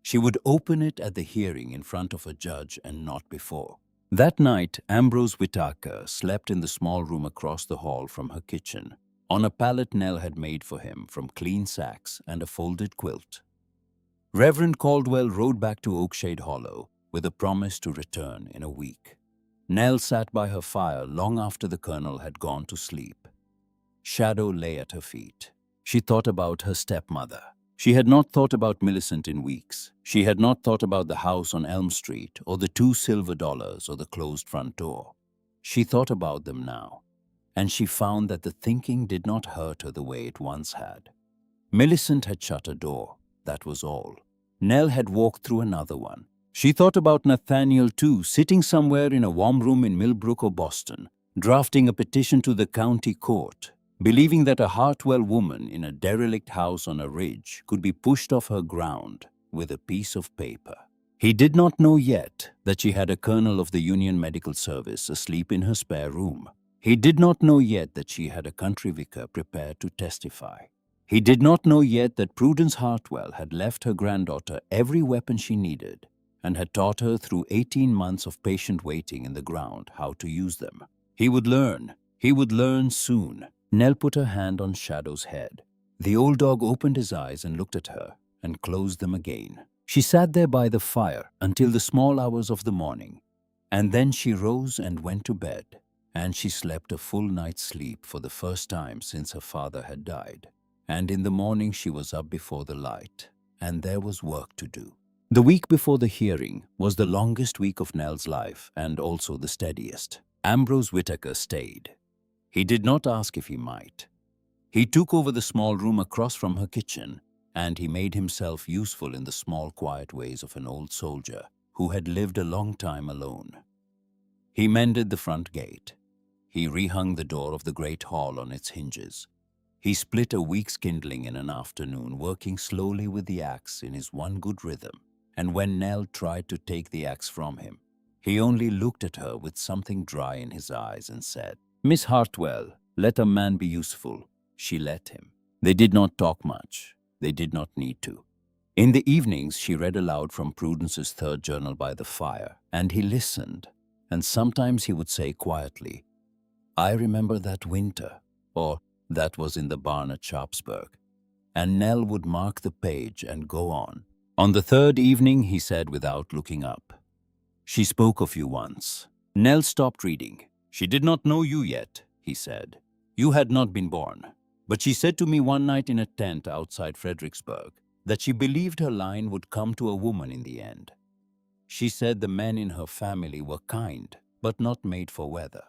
She would open it at the hearing in front of a judge and not before. That night, Ambrose Whitaker slept in the small room across the hall from her kitchen, on a pallet Nell had made for him from clean sacks and a folded quilt. Reverend Caldwell rode back to Oakshade Hollow with a promise to return in a week. Nell sat by her fire long after the colonel had gone to sleep. Shadow lay at her feet. She thought about her stepmother. She had not thought about Millicent in weeks. She had not thought about the house on Elm Street or the $2 silver or the closed front door. She thought about them now, and she found that the thinking did not hurt her the way it once had. Millicent had shut a door, that was all. Nell had walked through another one. She thought about Nathaniel too, sitting somewhere in a warm room in Milbrook or Boston, drafting a petition to the county court, believing that a Hartwell woman in a derelict house on a ridge could be pushed off her ground with a piece of paper. He did not know yet that she had a colonel of the Union Medical Service asleep in her spare room. He did not know yet that she had a country vicar prepared to testify. He did not know yet that Prudence Hartwell had left her granddaughter every weapon she needed and had taught her through 18 months of patient waiting in the ground how to use them. He would learn. He would learn soon. Nell put her hand on Shadow's head. The old dog opened his eyes and looked at her and closed them again. She sat there by the fire until the small hours of the morning, and then she rose and went to bed, and she slept a full night's sleep for the first time since her father had died. And in the morning she was up before the light. and there was work to do. The week before the hearing was the longest week of Nell's life and also the steadiest. Ambrose Whitaker stayed. He did not ask if he might. He took over the small room across from her kitchen, and he made himself useful in the small, quiet ways of an old soldier who had lived a long time alone. He mended the front gate. He rehung the door of the great hall on its hinges. He split a week's kindling in an afternoon, working slowly with the axe in his one good rhythm, and when Nell tried to take the axe from him, he only looked at her with something dry in his eyes and said, "Miss Hartwell, let a man be useful." She let him. They did not talk much. They did not need to. In the evenings, she read aloud from Prudence's third journal by the fire, and he listened, and sometimes he would say quietly, "I remember that winter," or "That was in the barn at Sharpsburg," and Nell would mark the page and go on. On the third evening, he said without looking up, "She spoke of you once." Nell stopped reading. "She did not know you yet," he said. "You had not been born. But she said to me one night in a tent outside Fredericksburg that she believed her line would come to a woman in the end. She said the men in her family were kind, but not made for weather.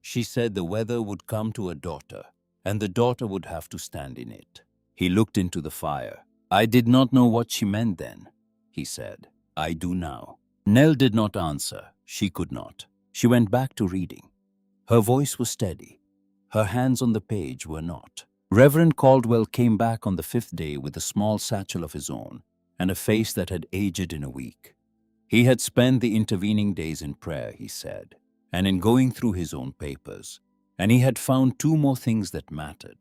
She said the weather would come to a daughter, and the daughter would have to stand in it." He looked into the fire. "I did not know what she meant then," he said. "I do now." Nell did not answer. She could not. She went back to reading. Her voice was steady. Her hands on the page were not. Reverend Caldwell came back on the fifth day with a small satchel of his own and a face that had aged in a week. He had spent the intervening days in prayer, he said, and in going through his own papers, and he had found two more things that mattered.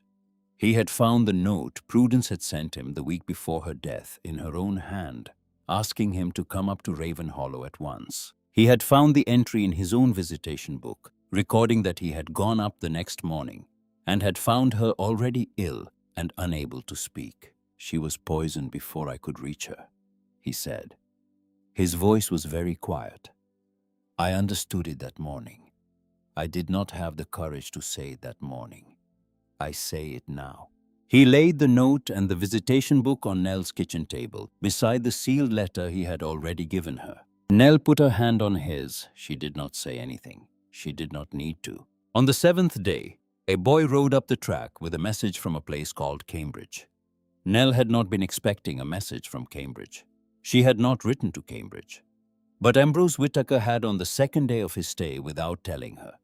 He had found the note Prudence had sent him the week before her death in her own hand, asking him to come up to Raven Hollow at once. He had found the entry in his own visitation book, recording that he had gone up the next morning and had found her already ill and unable to speak. "She was poisoned before I could reach her," he said. His voice was very quiet. "I understood it that morning. I did not have the courage to say it that morning. I say it now." He laid the note and the visitation book on Nell's kitchen table, beside the sealed letter he had already given her. Nell put her hand on his. She did not say anything. She did not need to. On the seventh day, a boy rode up the track with a message from a place called Cambridge. Nell had not been expecting a message from Cambridge. She had not written to Cambridge. But Ambrose Whitaker had on the second day of his stay without telling her.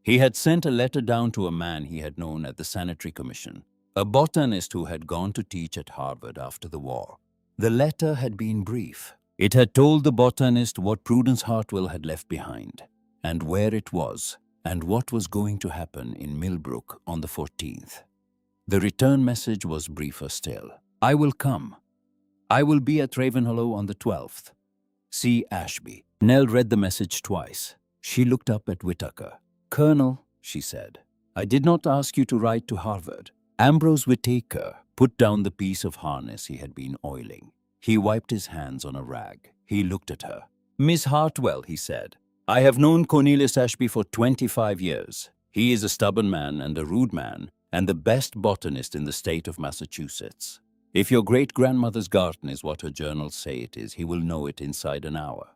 He had sent a letter down to a man he had known at the Sanitary Commission, a botanist who had gone to teach at Harvard after the war. The letter had been brief. It had told the botanist what Prudence Hartwell had left behind, and where it was, and what was going to happen in Milbrook on the 14th. The return message was briefer still. "I will come. I will be at Raven Hollow on the 12th. See Ashby." Nell read the message twice. She looked up at Whitaker. "Colonel," she said, "I did not ask you to ride to Harvard." Ambrose Whitaker put down the piece of harness he had been oiling. He wiped his hands on a rag. He looked at her. "Miss Hartwell," he said, "I have known Cornelius Ashby for 25 years. He is a stubborn man and a rude man, and the best botanist in the state of Massachusetts. If your great-grandmother's garden is what her journals say it is, he will know it inside an hour.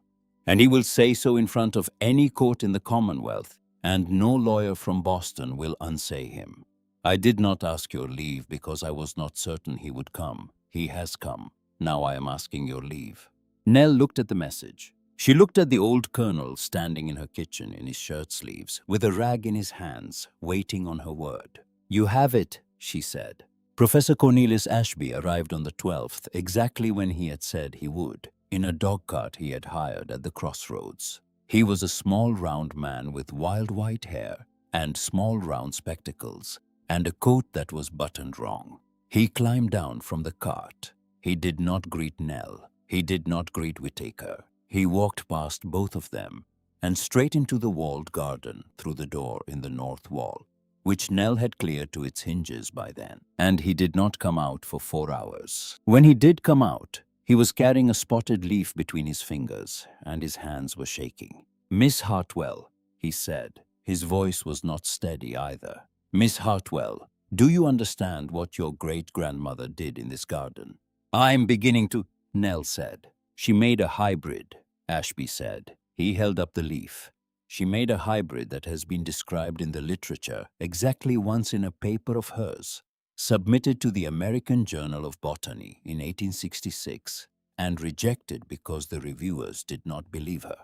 And he will say so in front of any court in the Commonwealth, and no lawyer from Boston will unsay him. I did not ask your leave because I was not certain he would come. He has come. Now I am asking your leave." Nell looked at the message. She looked at the old colonel standing in her kitchen in his shirt sleeves, with a rag in his hands, waiting on her word. "You have it," she said. Professor Cornelius Ashby arrived on the 12th, exactly when he had said he would, in a dog-cart he had hired at the crossroads. He was a small round man with wild white hair and small round spectacles, and a coat that was buttoned wrong. He climbed down from the cart. He did not greet Nell. He did not greet Whitaker. He walked past both of them and straight into the walled garden through the door in the north wall, which Nell had cleared to its hinges by then, and he did not come out for 4 hours. When he did come out, he was carrying a spotted leaf between his fingers, and his hands were shaking. "Miss Hartwell," he said. His voice was not steady either. "Miss Hartwell, do you understand what your great-grandmother did in this garden? I'm beginning to, Nell said. She made a hybrid, Ashby said. He held up the leaf. She made a hybrid that has been described in the literature exactly once in a paper of hers, submitted to the American Journal of Botany in 1866, and rejected because the reviewers did not believe her.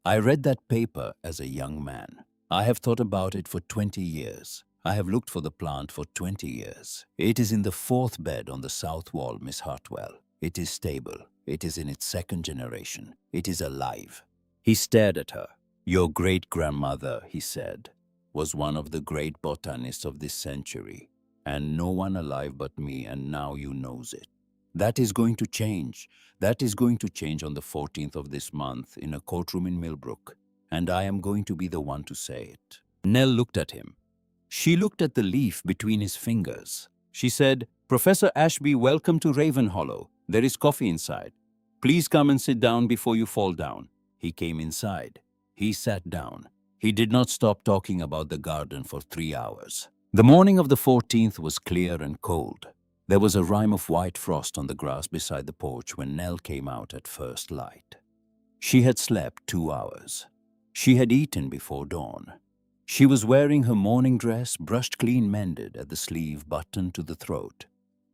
I read that paper as a young man. I have thought about it for 20 years. I have looked for the plant for 20 years. It is in the fourth bed on the south wall, Miss Hartwell. It is stable. It is in its second generation. It is alive. He stared at her. Your great-grandmother, he said, was one of the great botanists of this century, and no one alive but me, and now you knows it. That is going to change. That is going to change on the 14th of this month in a courtroom in Milbrook, and I am going to be the one to say it. Nell looked at him. She looked at the leaf between his fingers. She said, Professor Ashby, welcome to Raven Hollow. There is coffee inside. Please come and sit down before you fall down. He came inside. He sat down. He did not stop talking about the garden for 3 hours. The morning of the 14th was clear and cold. There was a rime of white frost on the grass beside the porch when Nell came out at first light. She had slept 2 hours. She had eaten before dawn. She was wearing her morning dress, brushed clean, mended at the sleeve, buttoned to the throat.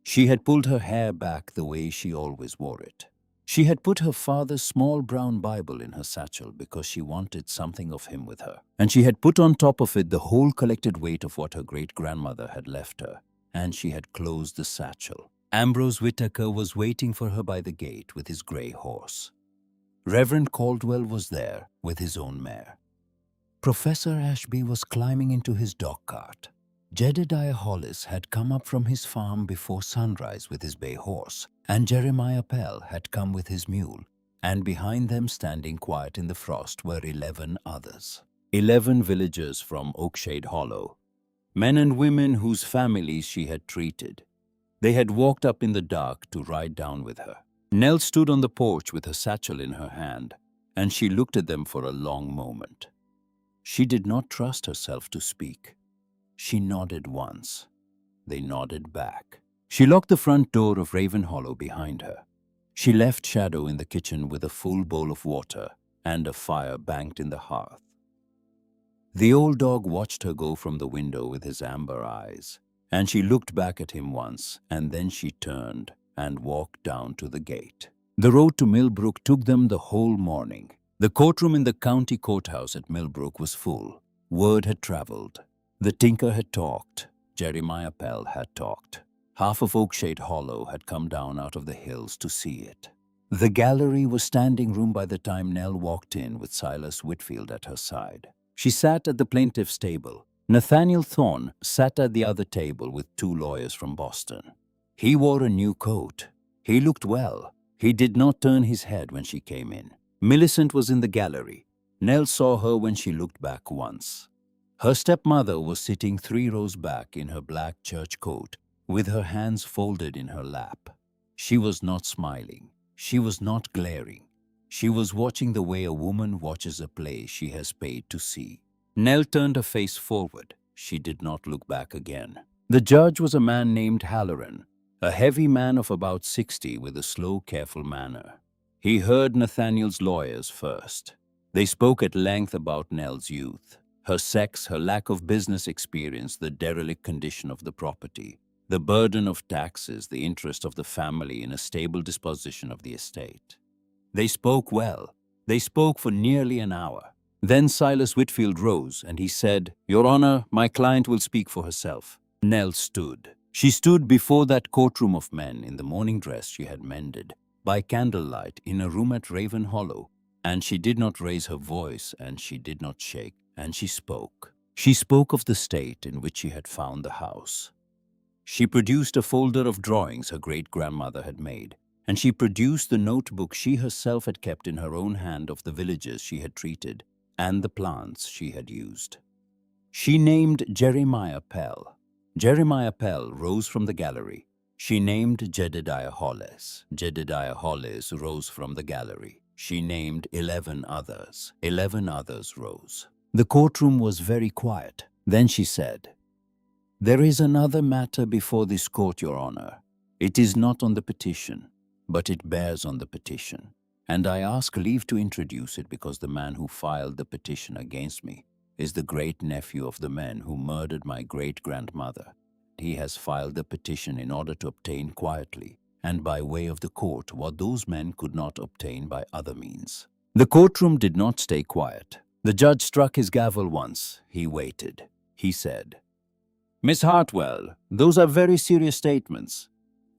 She had pulled her hair back the way she always wore it. She had put her father's small brown Bible in her satchel because she wanted something of him with her. And she had put on top of it the whole collected weight of what her great-grandmother had left her. And she had closed the satchel. Ambrose Whitaker was waiting for her by the gate with his grey horse. Reverend Caldwell was there with his own mare. Professor Ashby was climbing into his dog-cart. Jedediah Hollis had come up from his farm before sunrise with his bay horse, and Jeremiah Pell had come with his mule, and behind them, standing quiet in the frost, were 11 others. 11 villagers from Oakshade Hollow, men and women whose families she had treated. They had walked up in the dark to ride down with her. Nell stood on the porch with her satchel in her hand, and she looked at them for a long moment. She did not trust herself to speak. She nodded once. They nodded back. She locked the front door of Raven Hollow behind her. She left Shadow in the kitchen with a full bowl of water and a fire banked in the hearth. The old dog watched her go from the window with his amber eyes, and she looked back at him once, and then she turned and walked down to the gate. The road to Milbrook took them the whole morning. The courtroom in the county courthouse at Milbrook was full. Word had traveled. The tinker had talked. Jeremiah Pell had talked. Half of Oakshade Hollow had come down out of the hills to see it. The gallery was standing room by the time Nell walked in with Silas Whitfield at her side. She sat at the plaintiff's table. Nathaniel Thorne sat at the other table with 2 lawyers from Boston. He wore a new coat. He looked well. He did not turn his head when she came in. Millicent was in the gallery. Nell saw her when she looked back once. Her stepmother was sitting 3 rows back in her black church coat, with her hands folded in her lap. She was not smiling. She was not glaring. She was watching the way a woman watches a play she has paid to see. Nell turned her face forward. She did not look back again. The judge was a man named Halloran, a heavy man of about 60 with a slow, careful manner. He heard Nathaniel's lawyers first. They spoke at length about Nell's youth, her sex, her lack of business experience, the derelict condition of the property, the burden of taxes, the interest of the family in a stable disposition of the estate. They spoke well. They spoke for nearly an hour. Then Silas Whitfield rose and he said, Your Honor, my client will speak for herself. Nell stood. She stood before that courtroom of men in the morning dress she had mended, by candlelight in a room at Raven Hollow, and she did not raise her voice and she did not shake, and she spoke. She spoke of the state in which she had found the house. She produced a folder of drawings her great-grandmother had made, and she produced the notebook she herself had kept in her own hand of the villagers she had treated and the plants she had used. She named Jeremiah Pell. Jeremiah Pell rose from the gallery. She named Jedediah Hollis. Jedediah Hollis rose from the gallery. She named 11 others. 11 others rose. The courtroom was very quiet. Then she said, There is another matter before this court, Your Honor. It is not on the petition, but it bears on the petition. And I ask leave to introduce it because the man who filed the petition against me is the great-nephew of the men who murdered my great-grandmother. He has filed the petition in order to obtain quietly and by way of the court what those men could not obtain by other means. The courtroom did not stay quiet. The judge struck his gavel once. He waited. He said, "Miss Hartwell, those are very serious statements.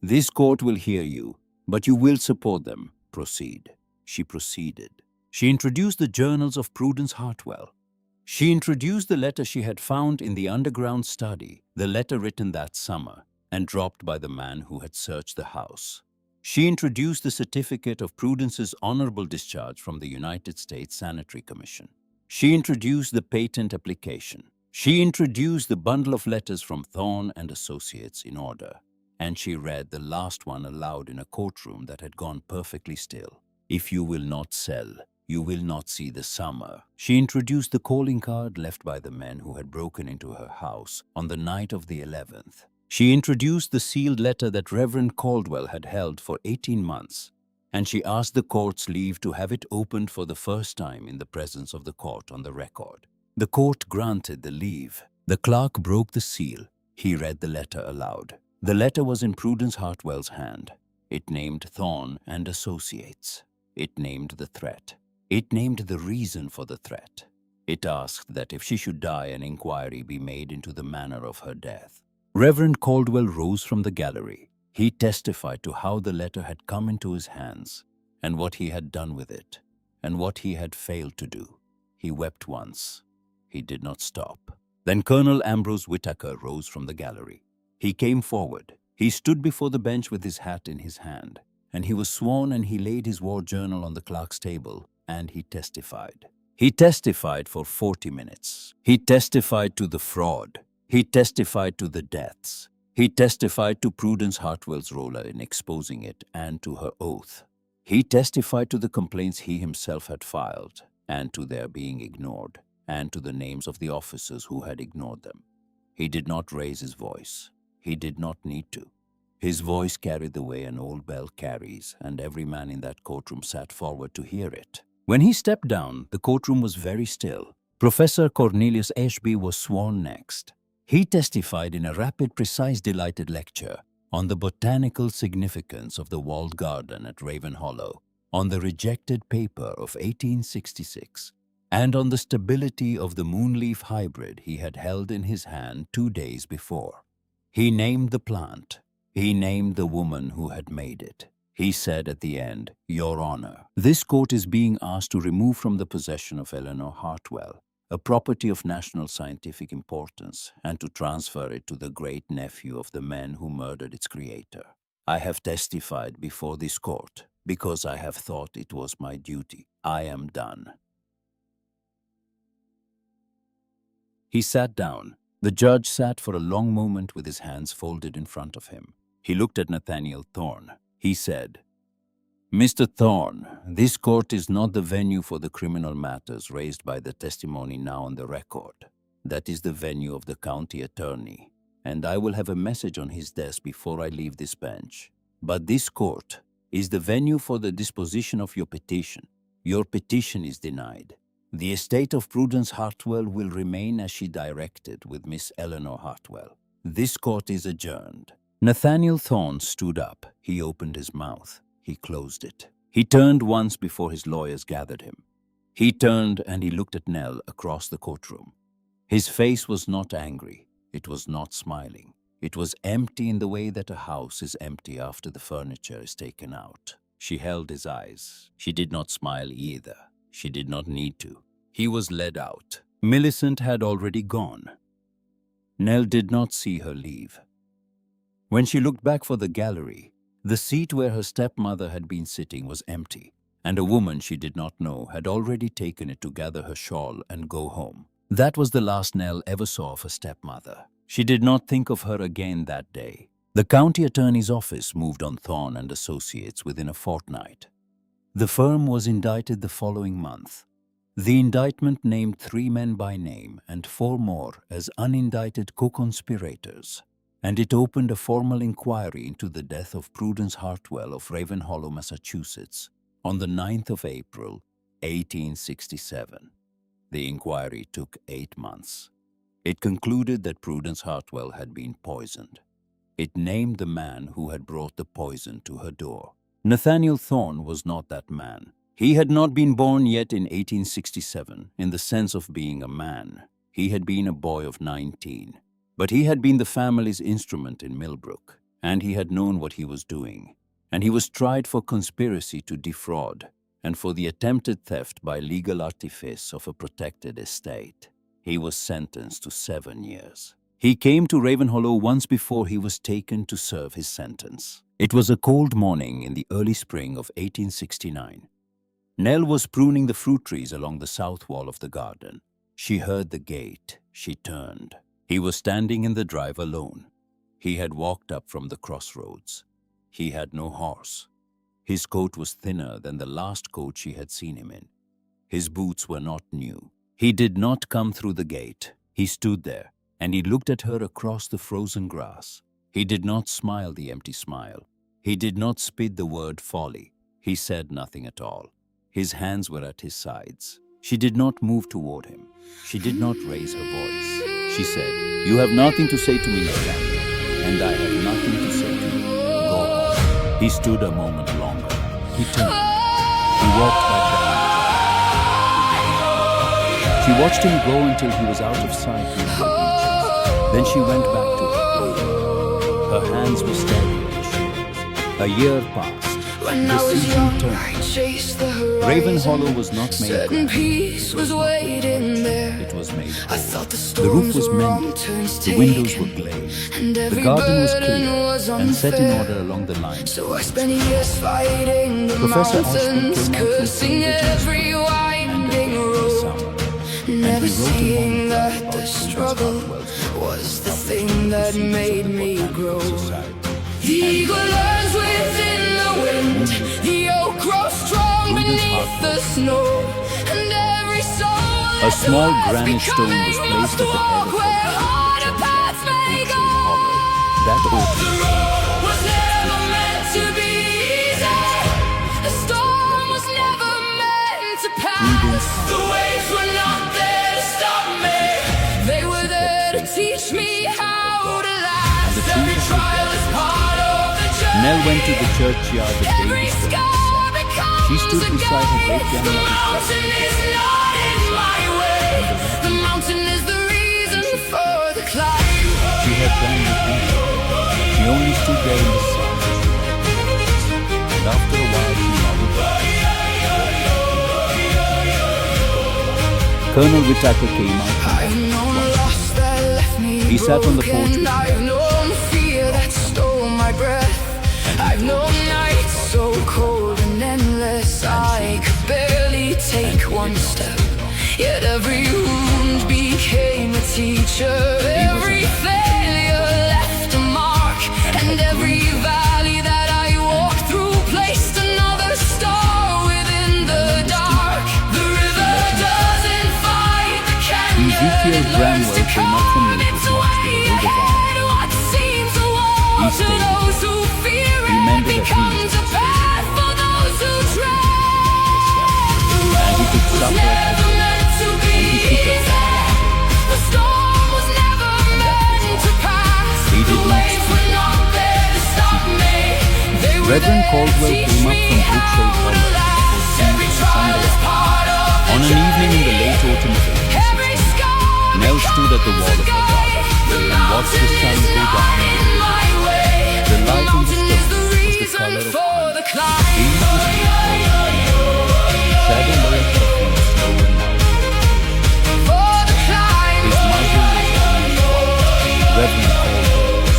This court will hear you, but you will support them. Proceed." She proceeded. She introduced the journals of Prudence Hartwell. She introduced the letter she had found in the underground study, the letter written that summer and dropped by the man who had searched the house. She introduced the certificate of Prudence's honorable discharge from the United States Sanitary Commission. She introduced the patent application. She introduced the bundle of letters from Thorne and Associates in order, and she read the last one aloud in a courtroom that had gone perfectly still. "If you will not sell, you will not see the summer." She introduced the calling card left by the men who had broken into her house on the night of the 11th. She introduced the sealed letter that Reverend Caldwell had held for 18 months, and she asked the court's leave to have it opened for the first time in the presence of the court on the record. The court granted the leave. The clerk broke the seal. He read the letter aloud. The letter was in Prudence Hartwell's hand. It named Thorne and Associates. It named the threat. It named the reason for the threat. It asked that if she should die, an inquiry be made into the manner of her death. Reverend Caldwell rose from the gallery. He testified to how the letter had come into his hands, and what he had done with it, and what he had failed to do. He wept once. He did not stop. Then Colonel Ambrose Whitaker rose from the gallery. He came forward. He stood before the bench with his hat in his hand, and he was sworn, and he laid his war journal on the clerk's table, and he testified. He testified for 40 minutes. He testified to the fraud. He testified to the deaths. He testified to Prudence Hartwell's role in exposing it and to her oath. He testified to the complaints he himself had filed and to their being ignored and to the names of the officers who had ignored them. He did not raise his voice. He did not need to. His voice carried the way an old bell carries, and every man in that courtroom sat forward to hear it. When he stepped down, the courtroom was very still. Professor Cornelius Ashby was sworn next. He testified in a rapid, precise, delighted lecture on the botanical significance of the walled garden at Raven Hollow, on the rejected paper of 1866, and on the stability of the moonleaf hybrid he had held in his hand 2 days before. He named the plant. He named the woman who had made it. He said at the end, "Your Honor, this court is being asked to remove from the possession of Eleanor Hartwell a property of national scientific importance, and to transfer it to the great-nephew of the men who murdered its creator. I have testified before this court because I have thought it was my duty. I am done." He sat down. The judge sat for a long moment with his hands folded in front of him. He looked at Nathaniel Thorne. He said, "Mr. Thorne, this court is not the venue for the criminal matters raised by the testimony now on the record. That is the venue of the county attorney, and I will have a message on his desk before I leave this bench. But this court is the venue for the disposition of your petition. Your petition is denied. The estate of Prudence Hartwell will remain as she directed with Miss Eleanor Hartwell. This court is adjourned." Nathaniel Thorne stood up. He opened his mouth. He closed it. He turned once before his lawyers gathered him. He turned and he looked at Nell across the courtroom. His face was not angry. It was not smiling. It was empty in the way that a house is empty after the furniture is taken out. She held his eyes. She did not smile either. She did not need to. He was led out. Millicent had already gone. Nell did not see her leave. When she looked back for the gallery, the seat where her stepmother had been sitting was empty, and a woman she did not know had already taken it to gather her shawl and go home. That was the last Nell ever saw of her stepmother. She did not think of her again that day. The county attorney's office moved on Thorne and Associates within a fortnight. The firm was indicted the following month. The indictment named 3 men by name and 4 more as unindicted co-conspirators. and it opened a formal inquiry into the death of Prudence Hartwell of Raven Hollow, Massachusetts, on the 9th of April, 1867. The inquiry took 8 months. It concluded that Prudence Hartwell had been poisoned. It named the man who had brought the poison to her door. Nathaniel Thorne was not that man. He had not been born yet in 1867 in the sense of being a man. He had been a boy of 19. But he had been the family's instrument in Milbrook, and he had known what he was doing. And he was tried for conspiracy to defraud and for the attempted theft by legal artifice of a protected estate. He was sentenced to 7 years. He came to Raven Hollow once before he was taken to serve his sentence. It was a cold morning in the early spring of 1869. Nell was pruning the fruit trees along the south wall of the garden. She heard the gate. She turned. He was standing in the drive alone. He had walked up from the crossroads. He had no horse. His coat was thinner than the last coat she had seen him in. His boots were not new. He did not come through the gate. He stood there, and he looked at her across the frozen grass. He did not smile the empty smile. He did not spit the word folly. He said nothing at all. His hands were at his sides. She did not move toward him. She did not raise her voice. She said, "You have nothing to say to me, Nathaniel, and I have nothing to say to you. Go home." He stood a moment longer. He turned. He walked back down the drive. She watched him go until he was out of sight in the reaches. Then she went back to her plea. Her hands were steady on his shoulders. A year passed. The season turned. Raven Hollow was not made grand.
Peace was waiting there.
It was made
I
whole.
thought
The roof was mended. The windows were glazed. The garden was clear and set in order along the lines.
So I spent years fighting the
Professor Ashby
mountains,
came out from
cursing
Cambridge
every
and
winding
in
road,
summer.
never
he wrote a
seeing
monograph
that
about
the
Prudence
struggle
Hartwell's work,
was the
published
thing
in the
that
Proceedings
made
of the
me
Botanical
grow.
Society.
The eagle learns within the wind, the oak grows strong beneath the snow, and every soul
A small granite stone was placed at the head of the
harder paths may go.
That
The
opening
road was never meant to be easy. The storm was never meant to pass. The waves were not there to stop me. They were there to teach me how to last. Every trial is part of the journey.
Nell went to the churchyard of
Every
Gettysburg.
scar becomes
She stood
a
beside her great
guide. The
grandmother's
mountain is not in my way. The mountain is the reason for the climb.
She had done with him. She only stood there in the sun. And after a while she nodded back. Colonel Whitaker came out from
I've known loss that left me
He sat on the porch
broken.
with me.
I've known fear that stole my breath. I've known nights so cold and endless I could barely take one step. Yet every wound became a teacher. Every failure left a mark, and every valley that I walked through placed another star within the dark. The river doesn't fight the canyon.
Ezekiel
It learns to
Bramwell came up from
calm
Milbrook
its
to watch the
way
old
ahead. What seems a wall
He
to
stayed.
those who fear
He
it
mended a
becomes
heel.
a path for those who tread. The
And he could
road was
suffer at
never meant to be
And he took us.
easy. The storm was never meant to pass.
He did
The
not
waves
speak.
were not there to stop me. They were
Reverend
there to
Caldwell
teach
came up
me
from
how
Brookshire
to
College
last. Every trial is part of the
On an evening in the late autumn of
Every
1860,
scar
Nell stood at the wall of her garden and watched the sun go down. The light in the stone was the color of honey. Trees were shadow lay at her feet, slow and mild. His muzzle was only Reverend Caldwell.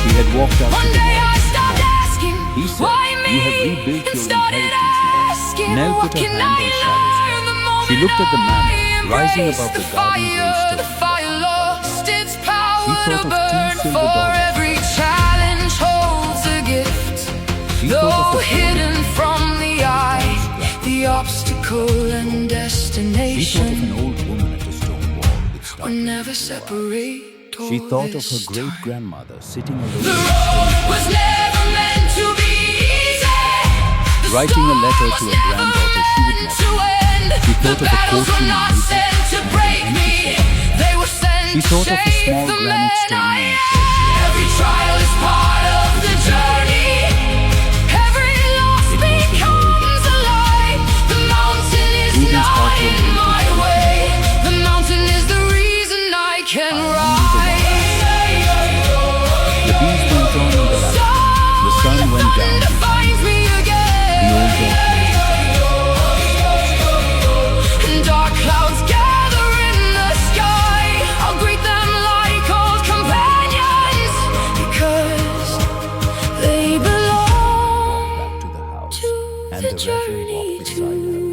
He had walked out to
One
the
day
wall.
I stopped asking,
He said,
why me?
"You have rebuilt
And
your
started
inheritance
asking,
now." Nell
what
put her
can
hand
I
on Silas.
learn the moment
She looked at the manor,
I
rising
embraced
above the
the
garden
fire,
gravestone.
the fire lost its power
She
to
thought of
burn.
2 silver
For
dollars.
every challenge holds a gift,
She thought
though
of the
hidden from the eye, the obstacle and
She thought of
destination
an old woman at a stone wall with
will
startled
never
blue eyes.
separate victorious.
She thought of her great-grandmother sitting alone,
The road was never meant to be easy. The
writing a letter to
storm
a
was
granddaughter
never
she would
meant
never
to
meet.
end.
She thought
The
of a
battles were
courtroom
not
music
sent to break me. They were sent
She
to
thought of a
shape
small
the
granite
man
stone
I
in her
am. Every trial is part of the journey. Every loss becomes a light. The mountain is
Prudence
not
Hartwell
in
wrote
my
it.
way. The mountain is the reason I can rise.
The bees went on in the valley. The sun went down
Thunder
behind
finds
her.
me again.
The old dog
And dark clouds gather in the sky. I'll greet them like old companions, because they belong
back to the house,
to
and
the
the Reverend
journey
walked beside her.